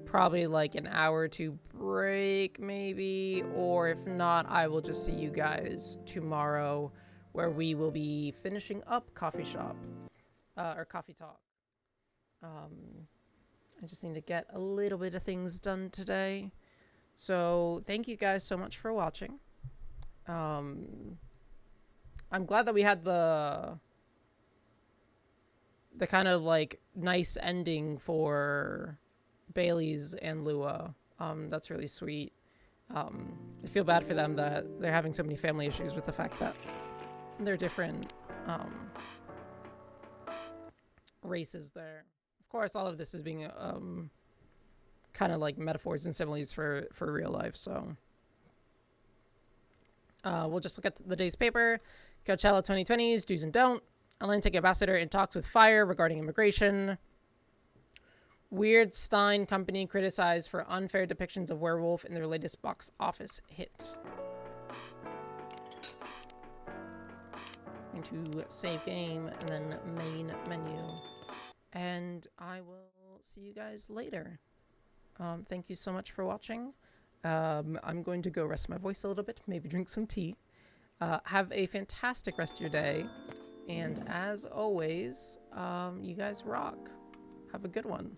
Probably like an hour or two break, maybe. Or if not, I will just see you guys tomorrow, where we will be finishing up Coffee Shop. Or Coffee Talk. I just need to get a little bit of things done today. So, thank you guys so much for watching. I'm glad that we had the kind of like nice ending for Bailey's and Lua. That's really sweet. I feel bad for them that they're having so many family issues with the fact that they're different races there. Of course, all of this is being kind of like metaphors and similes for real life, so we'll just look at the day's paper. Coachella 2020's do's and don't. Atlantic ambassador in talks with Fire regarding immigration. Weird Stein Company criticized for unfair depictions of werewolf in their latest box office hit. Into save game and then main menu. And I will see you guys later. Thank you so much for watching. I'm going to go rest my voice a little bit, maybe drink some tea. Have a fantastic rest of your day. And as always, you guys rock. Have a good one.